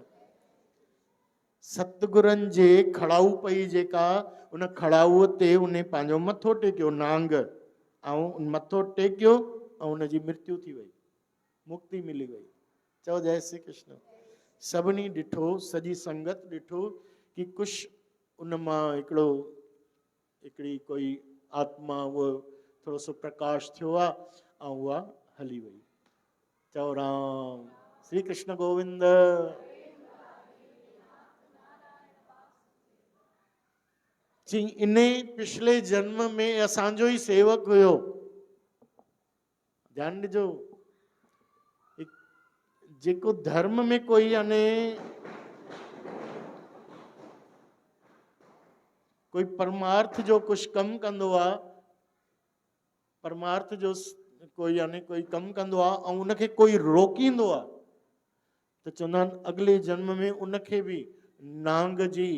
S4: सतगुरनि जे खड़ाऊ पई जेका, उन खड़ाऊअ ते उन पंहिंजो मथो टेकियो नांग, ऐं मथो टेकियो ऐं उनजी मृत्यु थी वई, मुक्ति मिली वई। चओ जय श्री कृष्ण। सभिनी ॾिठो, सॼी संगत ॾिठो कि कुझु उन मां हिकिड़ी कोई आत्मा उहो थोरो सो प्रकाश थियो आहे ऐं उहा हली वई। चओ राम। श्री कृष्ण गोविंद। चई इन पिछले जन्म में असांजो ई सेवक हुयो। ध्यानु ॾिजो, जेको धर्म में कोई याने कोई परमार्थ जो कुझु कमु कंदो आहे, परमार्थ जो कोई यानी कोई कमु कंदो आहे ऐं उनखे कोई रोकींदो आहे, त चवंदा आहिनि अॻिले जन्म में उनखे बि नांग जी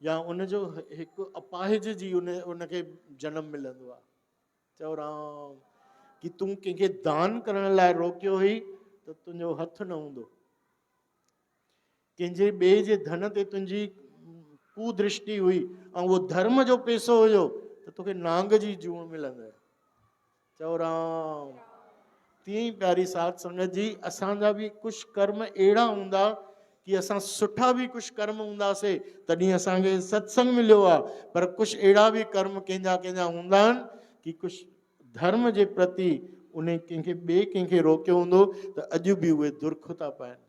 S4: या उनजो हिकु अपाहिज जी उनखे जनम मिलंदो आहे। चओ राम। कि तूं कंहिंखे दान करण लाइ रोकियो हुई त तुंहिंजो हथु न हूंदो, कंहिंजे ॿिए जे धन ते तुंहिंजी कुदृष्टि हुई ऐं उहो धर्म जो पैसो हुयो त तोखे नांग जी जूण मिलंदे। चओ राम। तीअं ई प्यारी साध संगत जी, असांजा बि कुझु कर्म अहिड़ा हूंदा कि असां सुठा बि कुझु कर्म हूंदासीं तॾहिं असांखे सत्संग मिलियो आहे, पर कुझु अहिड़ा बि कर्म कंहिंजा हूंदा आहिनि कि कुझु धर्म जे प्रति उन कंहिंखे ॿिए कंहिंखे रोकियो हूंदो त अॼु बि उहे दुर्ख था पाइनि।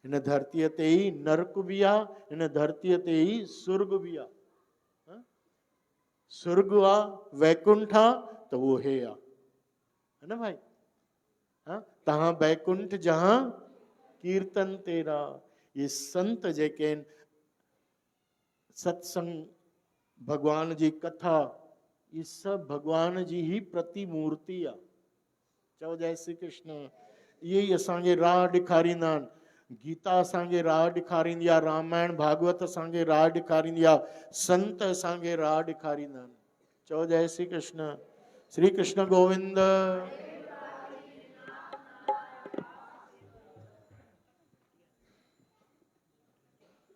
S4: हिन धरतीअ ते ई नरक बि आहे, हिन धरतीअ ते ई स्वर्ग बि आहे। स्वर्ग आहे, वैकुंठ आहे, त उहो हे आहे, है न भाई? तहां बैकुंठ जहां कीर्तन तेरा। ये संत जेके आहिनि, सत्संग, भगवान जी कथा, ये सभु भगवान जी ही प्रतिमूर्ति आहे। चओ जय श्री कृष्ण। इहे ई असांखे राह ॾेखारींदा आहिनि। गीता असांखे राह ॾेखारींदी आहे, रामायण भागवत असांखे राह ॾेखारींदी आहे, संत असांखे राह ॾेखारींदा आहिनि। चओ जय श्री कृष्ण। श्री कृष्ण गोविंद।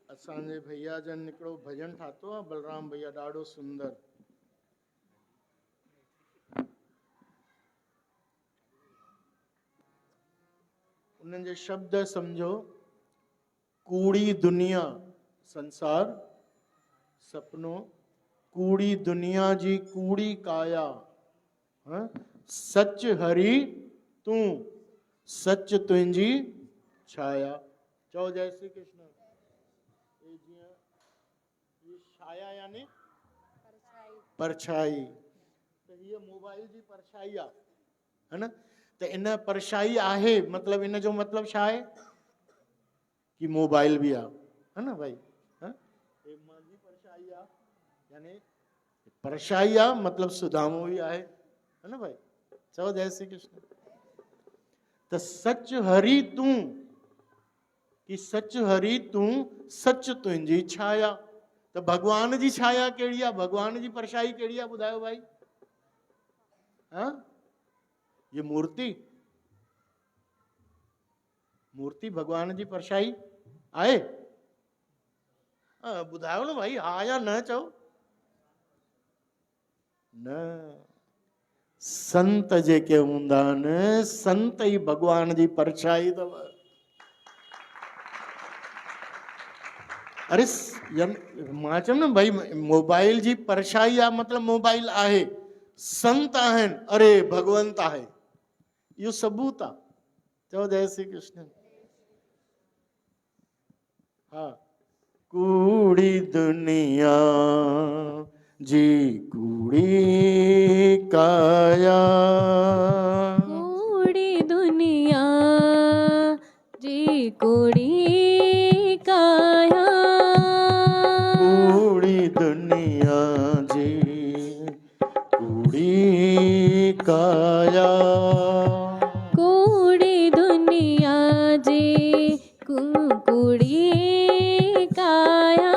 S4: असांजे भैया जन हिकिड़ो भजन ठातो आहे, बलराम भैया, ॾाढो सुंदर। उन्हनि जे शब्द सम्झो। कूड़ी दुनिया संसार सपनो, कूड़ी दुनिया जी कूड़ी काया, सच हरी तूं, सच तुंहिंजी छाया। चओ जय श्री कृष्ण। ये छाया यानी परछाई, तो ये मोबाइल जी परछाई आहे, है न। तो इन परछाई आहे, मतलब इन जो मतलब छा आहे कि मोबाइल भी आहे, है न भाई। ये मुंहिंजी परछाई आहे, यानी परछाई आहे मतलब सुदामो भी आहे, है न भाई। चओ जय श्री कृष्ण। तो सच हरी तूं, कि सच हरी तूं, सच तुंहिंजी छाया। तो भगवान जी छाया कहिड़ी आहे, भगवान जी परछाई कहिड़ी आहे, ॿुधायो भाई। हाँ, ये मूर्ति, मूर्ति भगवान जी परछाई आहे। ॿुधायो न भाई, हा या न चओ। न, संत जेके हूंदा आहिनि, संत ई भगवान जी परछाई अथव। अरे मां चयमि न भाई, मोबाइल जी परछाई आहे मतलब मोबाइल आहे, संत आहिनि, अरे भगवंत आहे, इहो सबूत आहे। चओ जय श्री कृष्ण। हाँ, कूड़ी दुनिया जी कूड़ी काया,
S3: कूड़ी दुनिया जी कूड़ी काया,
S4: कूड़ी दुनिया जी कूड़ी काया,
S3: कूड़ी दुनिया जी कूड़ी काया।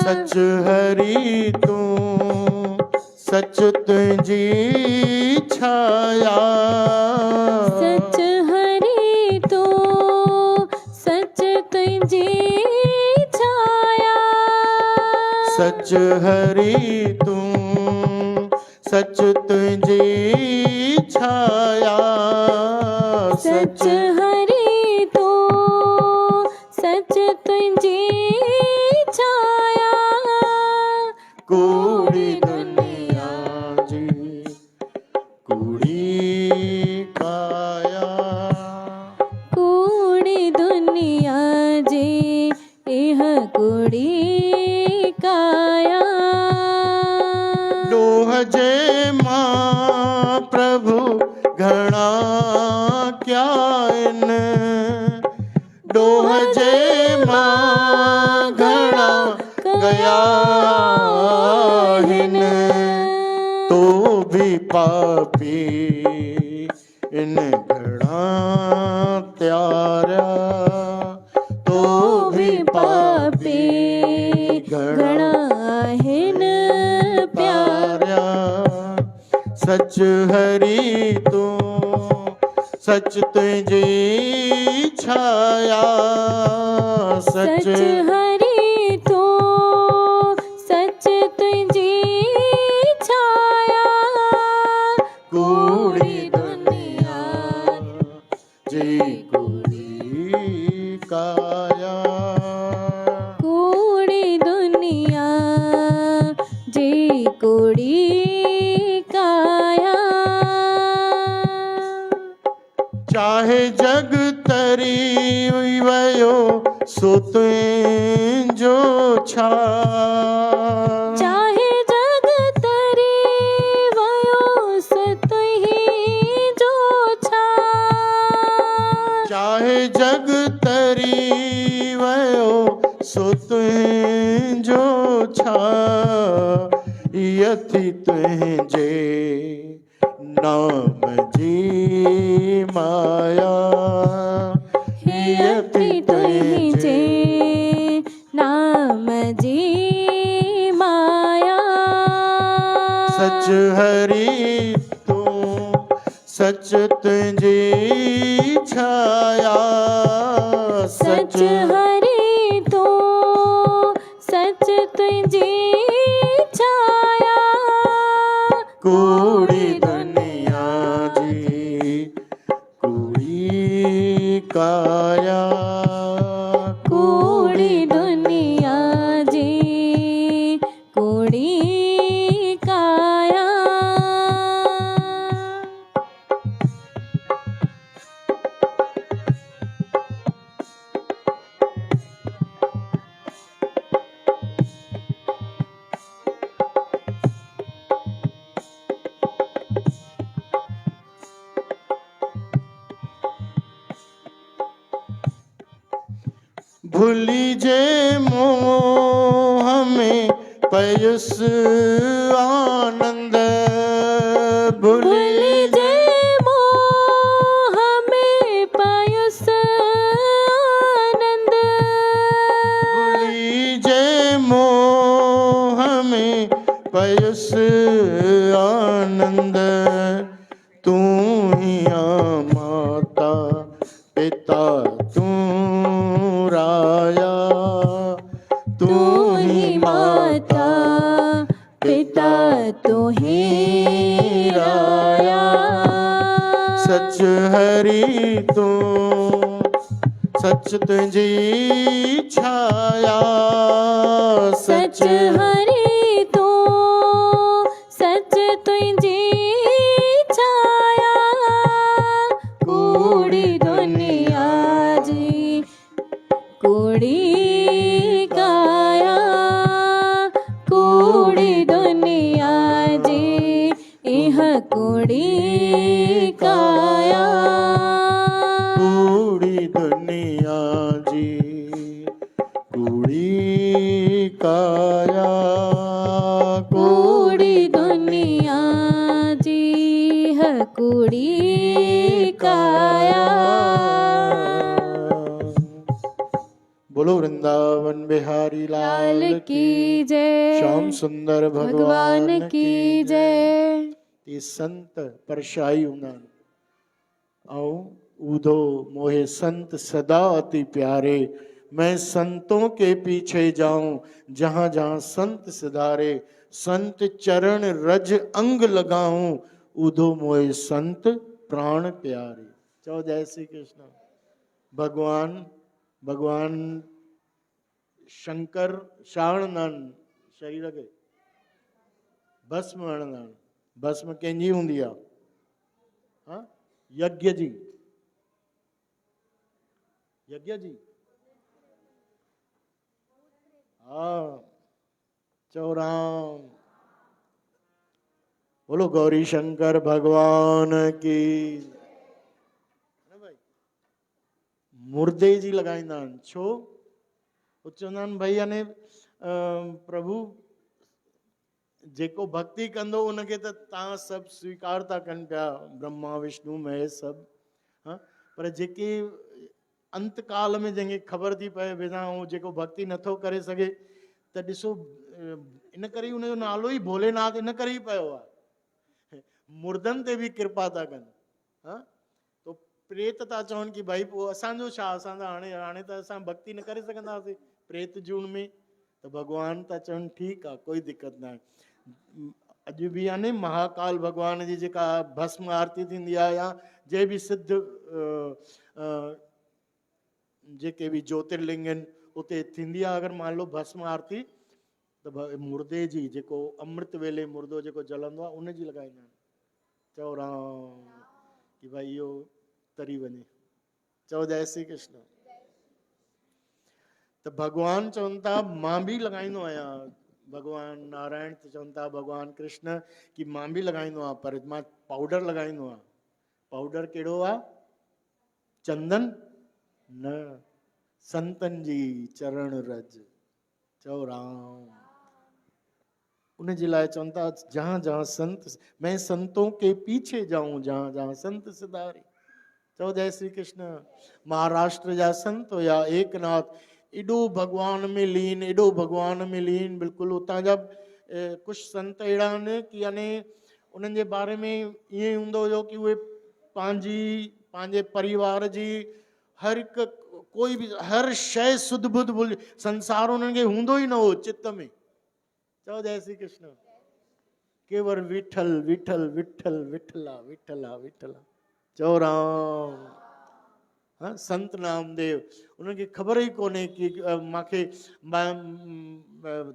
S4: सच हरी तूं, सच तुंहिंजी छाया,
S3: सच हरी तू, सच तुंहिंजी छाया,
S4: सच हरी तूं, सच तुंहिंजी छाया,
S3: सच हरी तू, सच तुंहिंजी छाया।
S4: कूड़ी दुनिया जी कूड़ी काया,
S3: कूड़ी दुनिया जी इह कूड़ी काया।
S4: डोह जे मां प्रभु घणा क्या इन, डोह जे मां घणा गया हिन, तो भी पापी इन घणा त्यारा, तो भी पापी घणा
S3: हिन प्यारा।
S4: सच हरी तूं, सच तुंहिंजी छाया,
S3: सच हरी तू, सच तुंहिंजी छाया।
S4: कूड़ी दुनिया जी कूड़ी काया,
S3: कूड़ी दुनिया जी कूड़ी काया।
S4: चाहे जग तरी वयो सो तुंहिंजो छा,
S3: चाहे जग तरी वयो सो तुंहिंजो छा,
S4: चाहे जग तरी वयो सो तुंहिंजो छा, यथी तुंहिंजे नाम जी माया, सच हरि तू सच तुझी छाया
S3: सच हरि तो सच तुझी छाया
S4: कूड़ी दुनिया जी कूड़ी काया
S3: कूड़ी दुनिया जी कूड़ी काया
S4: भूली जे मोह में पयुस आनंद
S3: भूल
S4: भूली
S3: जे मोह में पयुस आनंद
S4: भूली जे मोह में पयुस आनंद तू ही माता पिता तू राया
S3: तू ही माता पिता तू ही राया
S4: सच हरि तू सच तुझी छाया
S3: सच हरि तो सच तुझी छाया कूड़ी दुनिया जी कूड़ी काया कूड़ी दुनिया जी यह कूड़ी काया
S4: कूड़ी दुनिया जी कूड़ी काया
S3: कूड़ी दुनिया जी है कूड़ी काया
S4: बोलो वृंदावन बिहारी
S3: लाल
S4: लाल
S3: की जय
S4: श्याम सुंदर
S3: भगवान
S4: भगवान
S3: की जय
S4: ये संत परशाई उन्हनि ऐं ऊधो मोहे संत सदा अति प्यारे मैं संतों के पीछे जाऊं जहां जहां संत सिधारे संत चरण रज अंग लगाऊं ऊधो मोहे संत प्राण प्यारे। चलो जय श्री कृष्ण। भगवान शंकर शाणनन शरीर के भस्म हणंदा भस्म कंहिंजी हूंदी आहे हाँ यज्ञ जी हाँ चौराम बोलो गौरी शंकर भगवान की भाई मुर्दे जी लगाईंदा आहिनि छो उहो चवंदा आहिनि भई याने प्रभु जेको भक्ति कंदो उनखे त तव्हां सभु स्वीकार था कनि पिया ब्रह्मा विष्णु महेश सभु हाँ पर जेके अंत काल में जंहिंखे ख़बर थी पए बिना ऐं जेको भक्ति नथो करे सघे त ॾिसो इन करे ई उनजो नालो ई भोलेनाथ इन करे ई पियो आहे मुर्दनि ते बि कृपा था कनि हाँ तो प्रेत था चवनि की भाई पोइ असांजो छा असां त हाणे त असां भक्ति न करे सघंदासीं प्रेत जून में त भॻवान था चवनि ठीकु आहे कोई दिक़त न आहे अॼु बि आहे न महाकाल भॻवान जी जेका भस्म आरती थींदी आहे या जे बि सिद्ध जेके बि ज्योतिर्लिंग आहिनि उते थींदी आहे अगरि मान लो भस्म आरती त मुर्दे जी जेको अमृत वेले मुर्दो जेको जलंदो आहे उनजी लॻाईंदा आहिनि चओ राम की भाई इहो तरी वञे चओ जय श्री कृष्ण। त भॻवान चवनि था मां बि लॻाईंदो आहियां भॻवान नारायण त चवनि था भॻवान कृष्ण की मां बि लॻाईंदो आहियां पर मां पाउडर लॻाईंदो आहियां पाउडर कहिड़ो आहे चंदन न संतन जी चरण रज चओ राम उन जे लाइ चवनि था जहाँ जहाँ संत मैं संतों के पीछे जाऊं जहाँ जहाँ संत सिधारे चओ जय श्री कृष्ण। महाराष्ट्र जा संत हुया एकनाथ एॾो भॻवान में लीन एॾो भॻवान में लीन बिल्कुलु उतां जा कुछ संत अहिड़ा आहिनि कि यानी उन्हनि जे बारे में ईअं ई हूंदो हुयो कि उहे पंहिंजे परिवार जी हर हिकु कोई बि हर शइ सुध बुध भुल संसार उन्हनि खे हूंदो ई न हो चित्त में। चओ जय श्री कृष्ण। केवल विठल विठल विठल विठला विठला विठला। चओ राम। हाँ, संत नामदेव उन्हनि खे ख़बर ई कोन्हे कि मूंखे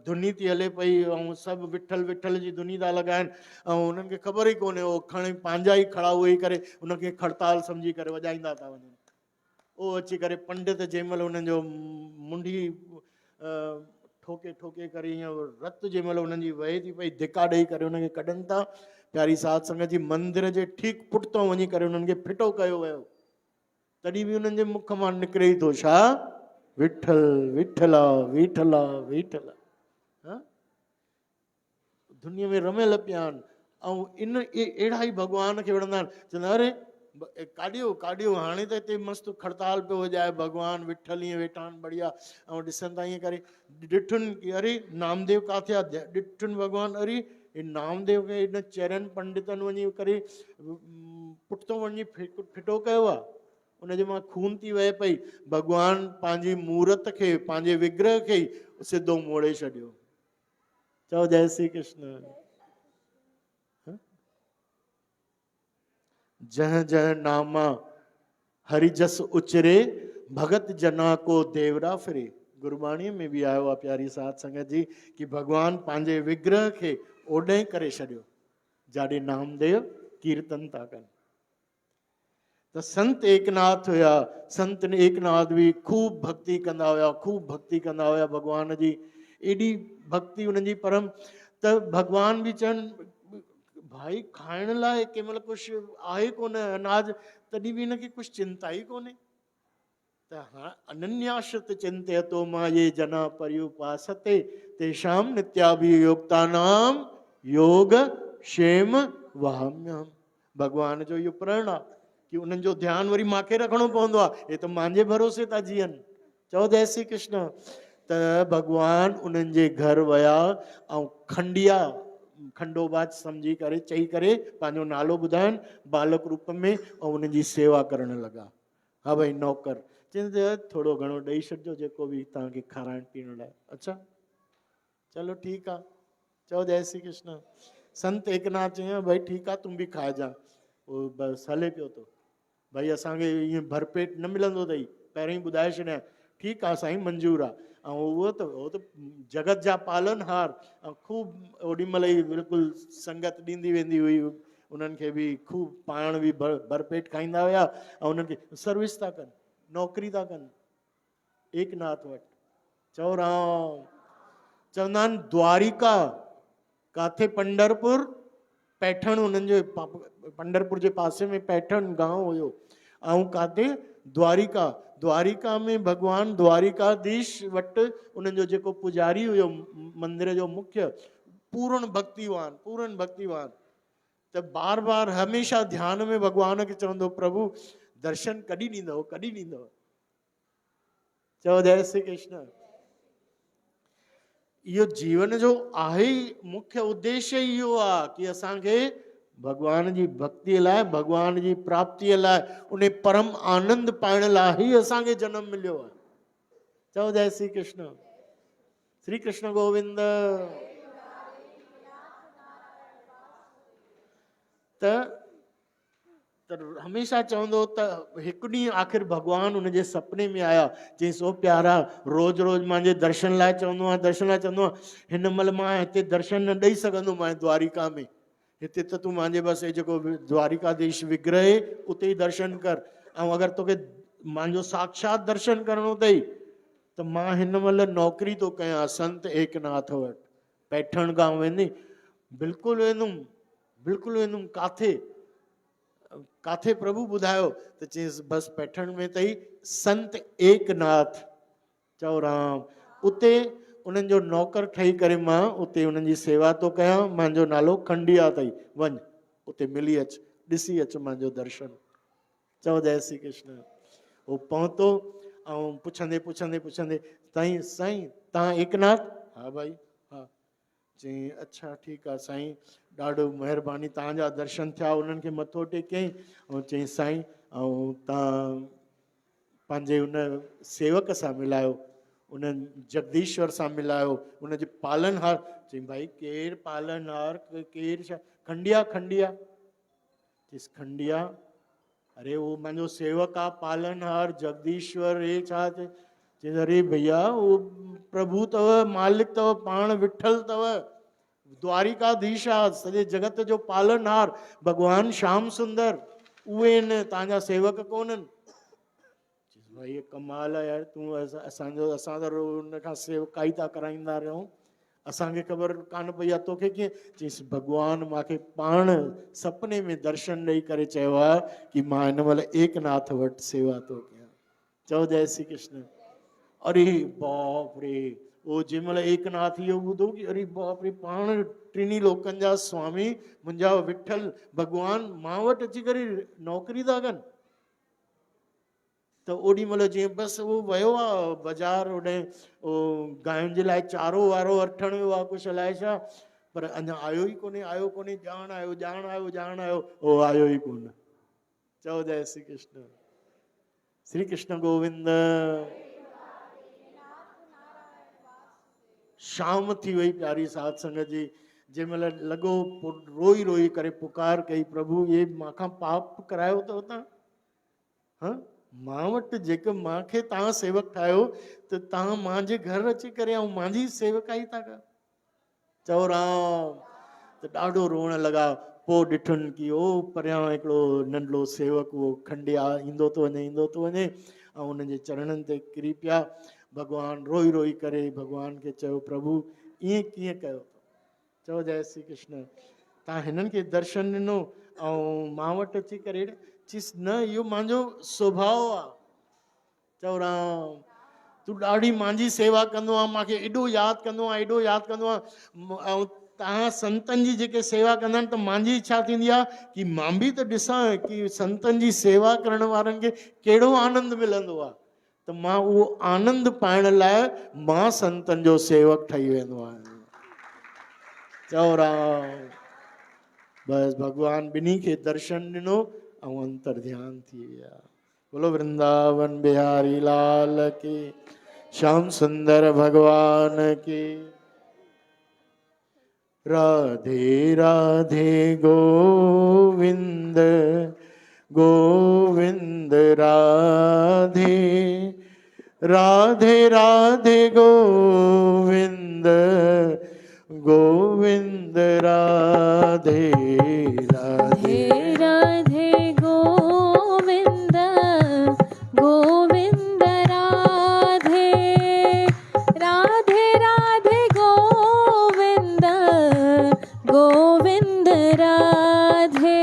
S4: धुनी थी हले पई ऐं सभु विठल विठल जी धुनी था लॻाइनि ऐं उन्हनि खे ख़बर ई कोन्हे, उहो खणी पंहिंजा ई खड़ा वेही करे उनखे खड़ताल सम्झी करे वॼाईंदा था वञनि। उहो अची करे पंडित जंहिंमहिल उन्हनि जो मुंडी ठोके ठोके करे ईअं रत जंहिंमहिल उन्हनि जी वहे थी पई धिका ॾेई करे उनखे कढनि था, प्यारी साध संगत जी मंदिर जे ठीकु पुठितो वञी करे उन्हनि खे फिटो कयो वियो, तॾहिं बि उन्हनि जे मुख मां निकिरे ई थो छा? विठल विठला विठला विठला। दुनिया में रमियल पिया आहिनि ऐं अहिड़ा ई भॻवान खे वणंदा आहिनि। चवंदा अरे काॾियो काॾियो हाणे त हिते मस्तु खड़ताल पियो वॼाए, भॻवानु विठल ईअं वेठा आहिनि बढ़िया ऐं ॾिसनि था ईअं करे, ॾिठुनि कि अरे नामदेव किथे आहे, ॾिठुनि भॻवानु अरे हे नामदेव खे हिन चरनि पंडितनि वञी करे पुठितो वञी फिटो कयो आहे, उनजे मां खून थी वहे पई। भॻवानु पंहिंजी मूर्त खे पंहिंजे विग्रह खे सिधो मोड़े छॾियो। चओ जय श्री कृष्ण। जह जह नामा हरि जस उचरे भगत जना को देवरा फिरे। गुरबाणीअ में बि आयो आहे प्यारी साध संगत जी कि भॻवानु पंहिंजे विग्रह खे ओॾे करे छॾियो जाॾे नामदेव कीर्तन था कनि। त संत एकनाथ हुया, संत एकनाथ बि खूब भक्ति कंदा हुया, खूब भक्ति कंदा हुया भॻवान जी, एॾी भक्ति उन्हनि जी परम त भॻवान बि चवनि भाई खाइण लाइ कंहिं महिल कुझु आहे कोन अनाज, तॾहिं बि हिनखे कुझु चिंता ई कोन्हे। त हा अनन्याश्रित चिंतयतो मां ये जना पर्युपासते तेषां नित्याभियोक्तानां योग क्षेम वहाम्यहम्। भॻवान जो इहो प्रण आहे कि उन्हनि जो ध्यानु वरी मूंखे रखिणो पवंदो आहे, हे त मुंहिंजे भरोसे था जीअनि। चओ जय श्री कृष्ण। त भॻवानु उन्हनि जे घर विया ऐं खंडिया खंडोबाज सम्झी करे चई करे पंहिंजो नालो ॿुधाइनि बालक रूप में ऐं उन्हनि जी सेवा करणु लॻा। हा भाई नौकर चवंदे थोरो घणो ॾेई छॾिजो जेको बि तव्हांखे खाराइण पीअण लाइ। अच्छा चलो ठीकु आहे। चओ जय श्री कृष्ण। संत एकनाथ चयो भाई ठीकु आहे, तुम बि खाइजांइ। उहो बसि हले पियो थो भाई, असांखे ईअं भरपेट न मिलंदो अथई, पहिरियों ई ॿुधाए छॾियां। ठीकु आहे साईं, मंज़ूरु आहे। ऐं उहो त जगत जा पालनहार ऐं खूब ओॾीमहिल ई बिल्कुलु संगत ॾींदी वेंदी हुई, उन्हनि खे बि खूब पाण बि भरपेट खाईंदा हुया ऐं उन्हनि खे सर्विस था कनि, नौकरी था कनि एकनाथ वटि। चओ राम। चवंदा आहिनि द्वारिका काथे? पंढरपुर पैठण, उन्हनि जो पंढरपुर जे पासे में पैठण गांव हुयो, ऐं काथे? द्वारिका। द्वारिका में भॻवानु द्वारिकाधीश वटि उन्हनि जो जेको पुजारी हुयो मंदिर जो मुख्य, पूर्ण भक्तिवान, पूर्ण भक्तिवान, त बार बार हमेशह ध्यान में भॻवान खे चवंदो प्रभु दर्शन कॾहिं ॾींदव, कॾहिं ॾींदव। चओ जय श्री कृष्ण। इहो जीवन जो आहे ई मुख्य उद्देश्य इहो आहे कि असांखे भॻवान जी भक्तीअ लाइ, भॻवान जी प्राप्तीअ लाइ, उन परम आनंद पाइण लाइ ई असांखे जनम मिलियो आहे। चओ जय श्री कृष्ण। श्री कृष्ण गोविंद। त हमेशा चवंदो त हिकु ॾींहुं आख़िर भॻवानु उनजे सपने में आया, चई सो प्यारा रोज़ रोज़ मुंहिंजे दर्शन लाइ चवंदो आहे, दर्शन लाइ चवंदो आहे, हिन महिल मां हिते दर्शन न ॾेई सघंदोमांइ द्वारिका में, हिते त तूं मुंहिंजे बसि जेको द्वारिकाधीश विग्रह आहे उते ई दर्शन कर, ऐं अगरि तोखे मुंहिंजो साक्षात दर्शन करिणो अथई त मां हिन महिल नौकिरी थो कयां संत एकनाथ वटि, पैठण गांव वेंदी। बिल्कुलु वेंदुमि, बिल्कुलु वेंदुमि। काथे? काथे प्रभु ॿुधायो? त चयसि बसि पैठण में अथई संत एकनाथ। चओ राम। उते उन्हनि जो नौकर ठही करे मां उते उन्हनि जी सेवा थो कयां, मुंहिंजो नालो खंडिया अथई, वञ उते मिली अच, ॾिसी अच मुंहिंजो दर्शन। चओ जय श्री कृष्ण। उहो पहुतो ऐं पुछंदे पुछंदे पुछंदे साईं तव्हां एकनाथ? हा भाई हा। चई अच्छा ठीकु आहे साईं, ॾाढो महिरबानी, तव्हांजा दर्शन थिया, उन्हनि खे मथो टेकियईं ऐं चई साईं ऐं तव्हां पंहिंजे उन सेवक सां मिलायो, उन जगदीश्वर सां मिलायो, उनजे पालनहार। चई भाई केरु पालनहार, केरु छा? खंडिया खंडिया। चइसि खंडिया, अरे वो मुंहिंजो सेवक आहे, पालनहार जगदीश्वर, हे छा? चइसि अरे भैया वो प्रभु अथव, मालिक अथव, पाण विठल अथव, द्वारिकाधीश आहे, सॼे जगत जो पालनहार भगवान श्याम सुंदर, उहे आहिनि, तव्हांजा सेवक कोन्हनि। भाई ये कमाल आहे यार, तूं असांजो असां त हुन खां सेवकाई था कराईंदा रहूं, असांखे ख़बर कान पई आहे तोखे कीअं? चईसि भॻवानु मूंखे पाण सपने में दर्शन ॾेई करे चयो आहे कि मां हिन महिल एकनाथ वटि सेवा थो कयां। चओ जय श्री कृष्ण। अरे बाप रे, वो जंहिं महिल एकनाथ इहो ॿुधो कि अरे बाप रे, पाण टिनी लोकनि जा स्वामी मुंहिंजा विठल भॻवानु मां वटि अची करे नौकरी था कनि। त ओॾी महिल जीअं बसि उहो वियो आहे बाज़ारि, होॾे गांयुनि जे लाइ चारो वारो वठणु वियो आहे कुझु अलाए छा, पर अञा आयो ई कोन्हे, आयो कोन्हे, ॼाण आयो ॼाण आयो ॼाण आयो, उहो आयो ई कोन। चओ जय श्री कृष्ण। श्री कृष्ण गोविंद। शाम थी वई प्यारी साध संगत जी, जंहिं महिल लॻो रोई रोई करे पुकार कई, प्रभु ये मांखां पाप करायो अथव तव्हां? हाँ, मां वटि जेके मूंखे तव्हां सेवक ठाहियो त तव्हां मुंहिंजे घर अची करे ऐं मुंहिंजी सेवकाई था कयो। चओ राम। त ॾाढो रोअण लॻा। पोइ ॾिठुनि कि ओ परियां हिकिड़ो नंढड़ो सेवक उहो खंडिया ईंदो थो वञे ऐं उनजे चरणनि ते किरी पिया। भॻवानु रोई रोई करे भॻवान खे चयो, प्रभु ईअं कीअं कयो? चओ जय श्री कृष्ण। तव्हां हिननि खे दर्शन ॾिनो ऐं मां वटि अची करे चीस न, इहो मुंहिंजो स्वभाव आहे। चओ राम। तूं ॾाढी मुंहिंजी सेवा कंदो आहे, मूंखे एॾो यादि कंदो आहे, एॾो यादि कंदो आहे, ऐं तव्हां संतनि जी जेके सेवा कंदा आहिनि त मुंहिंजी इच्छा थींदी आहे कि मां बि त ॾिसां कि संतनि जी सेवा करण वारनि खे कहिड़ो आनंद मिलंदो आहे, त मां उहो आनंद पाइण लाइ मां संतनि जो सेवक ठही वेंदो आहियां। चओ राम। बसि भॻवानु ॿिन्ही खे दर्शन ॾिनो ऐं अंतर ध्यान थी विया। बोलो वृंदावन बिहारी लाल की, श्याम सुंदर भगवान की। राधे राधे गोविंद गोविंद राधे, राधे राधे गोविंद गोविंद राधे राधे,
S3: राधे गोविंद गोविंद राधे, राधे राधे गोविंद गोविंद राधे।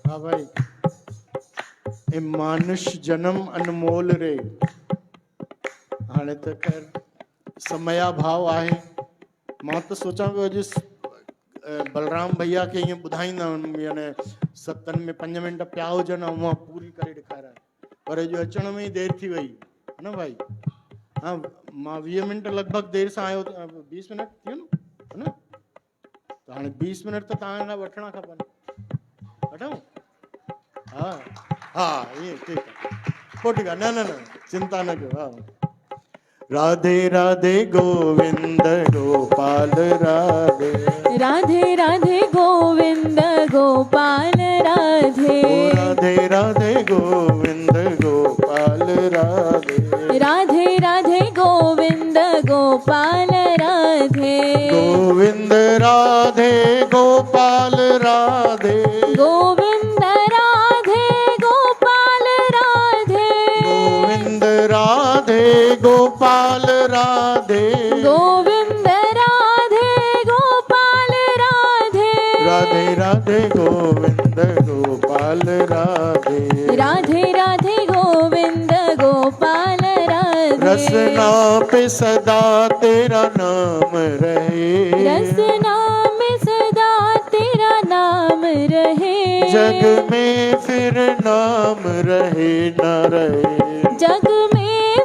S4: हाँ भाई, ए मानुष जन्म अनमोल रे। हाणे त खैर समया भाव आहे। मां त सोचां पियो अॼु बलराम भैया खे ईअं ॿुधाईंदा यानी सतनि में 5 मिंट पिया हुजनि ऐं मां पूरी करे ॾेखारां, पर अॼु अचण में ई देरि थी वई है न भाई। हाँ, मां 20 मिंट लॻभॻि देरि सां आयो, 20 मिनट थियो न है न, त हाणे 20 मिनट त तव्हां खां वठणा खपनि। वठूं? हा हा, ईअं ठीकु आहे, पोइ ठीकु आहे, न न न चिंता न कयो। हा, राधे राधे गोविंद गोपाल राधे,
S3: राधे राधे गोविंद गोपाल राधे,
S4: राधे राधे गोविंद गोपाल राधे,
S3: राधे राधे गोविंद गोपाल राधे,
S4: गोविंद राधे गोपाल राधे,
S3: गोविंद राधे गोपाल राधे,
S4: गोविंद राधे गोपाल राधे,
S3: गोविंद राधे गोपाल राधे,
S4: राधे राधे गोविंद गोपाल राधे,
S3: राधे राधे गोविंद गोपाल राधे।
S4: रसना पे सदा तेरा नाम रहे,
S3: रसना में सदा तेरा नाम रहे,
S4: जग में फिर नाम रहे न रहे,
S3: जग में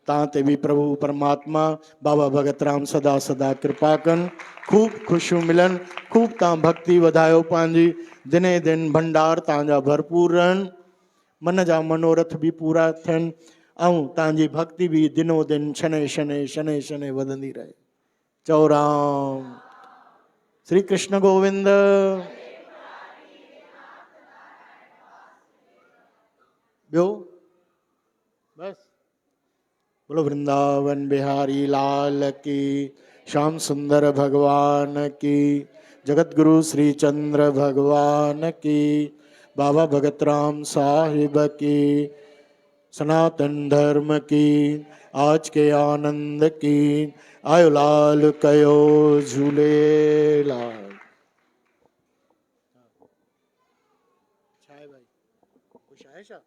S4: ताते भी प्रभु परमात्मा बाबा भगत राम सदा सदा कृपा कन, खूब खुशियूं मिलन, खूब ता भक्ति वधायो पांजी, दिने दिन भंडार तांजा भरपूर रहन, मन जा मनोरथ भी पूरा थियन, ऐं तांजी भक्ति भी दिनों दिन शनै शनै शनै शनै वधंदी रहे। चओ राम। श्री कृष्ण गोविंद। ॿियो बस। बोलो वृंदावन बिहारी लाल की, श्याम सुंदर भगवान की, जगत गुरु श्री चंद्र भगवान की, बाबा भगत राम साहिब की, सनातन धर्म की, आज के आनंद की, आयो लाल कयो झूलेलाल। छा है भाई, कुछ है छा?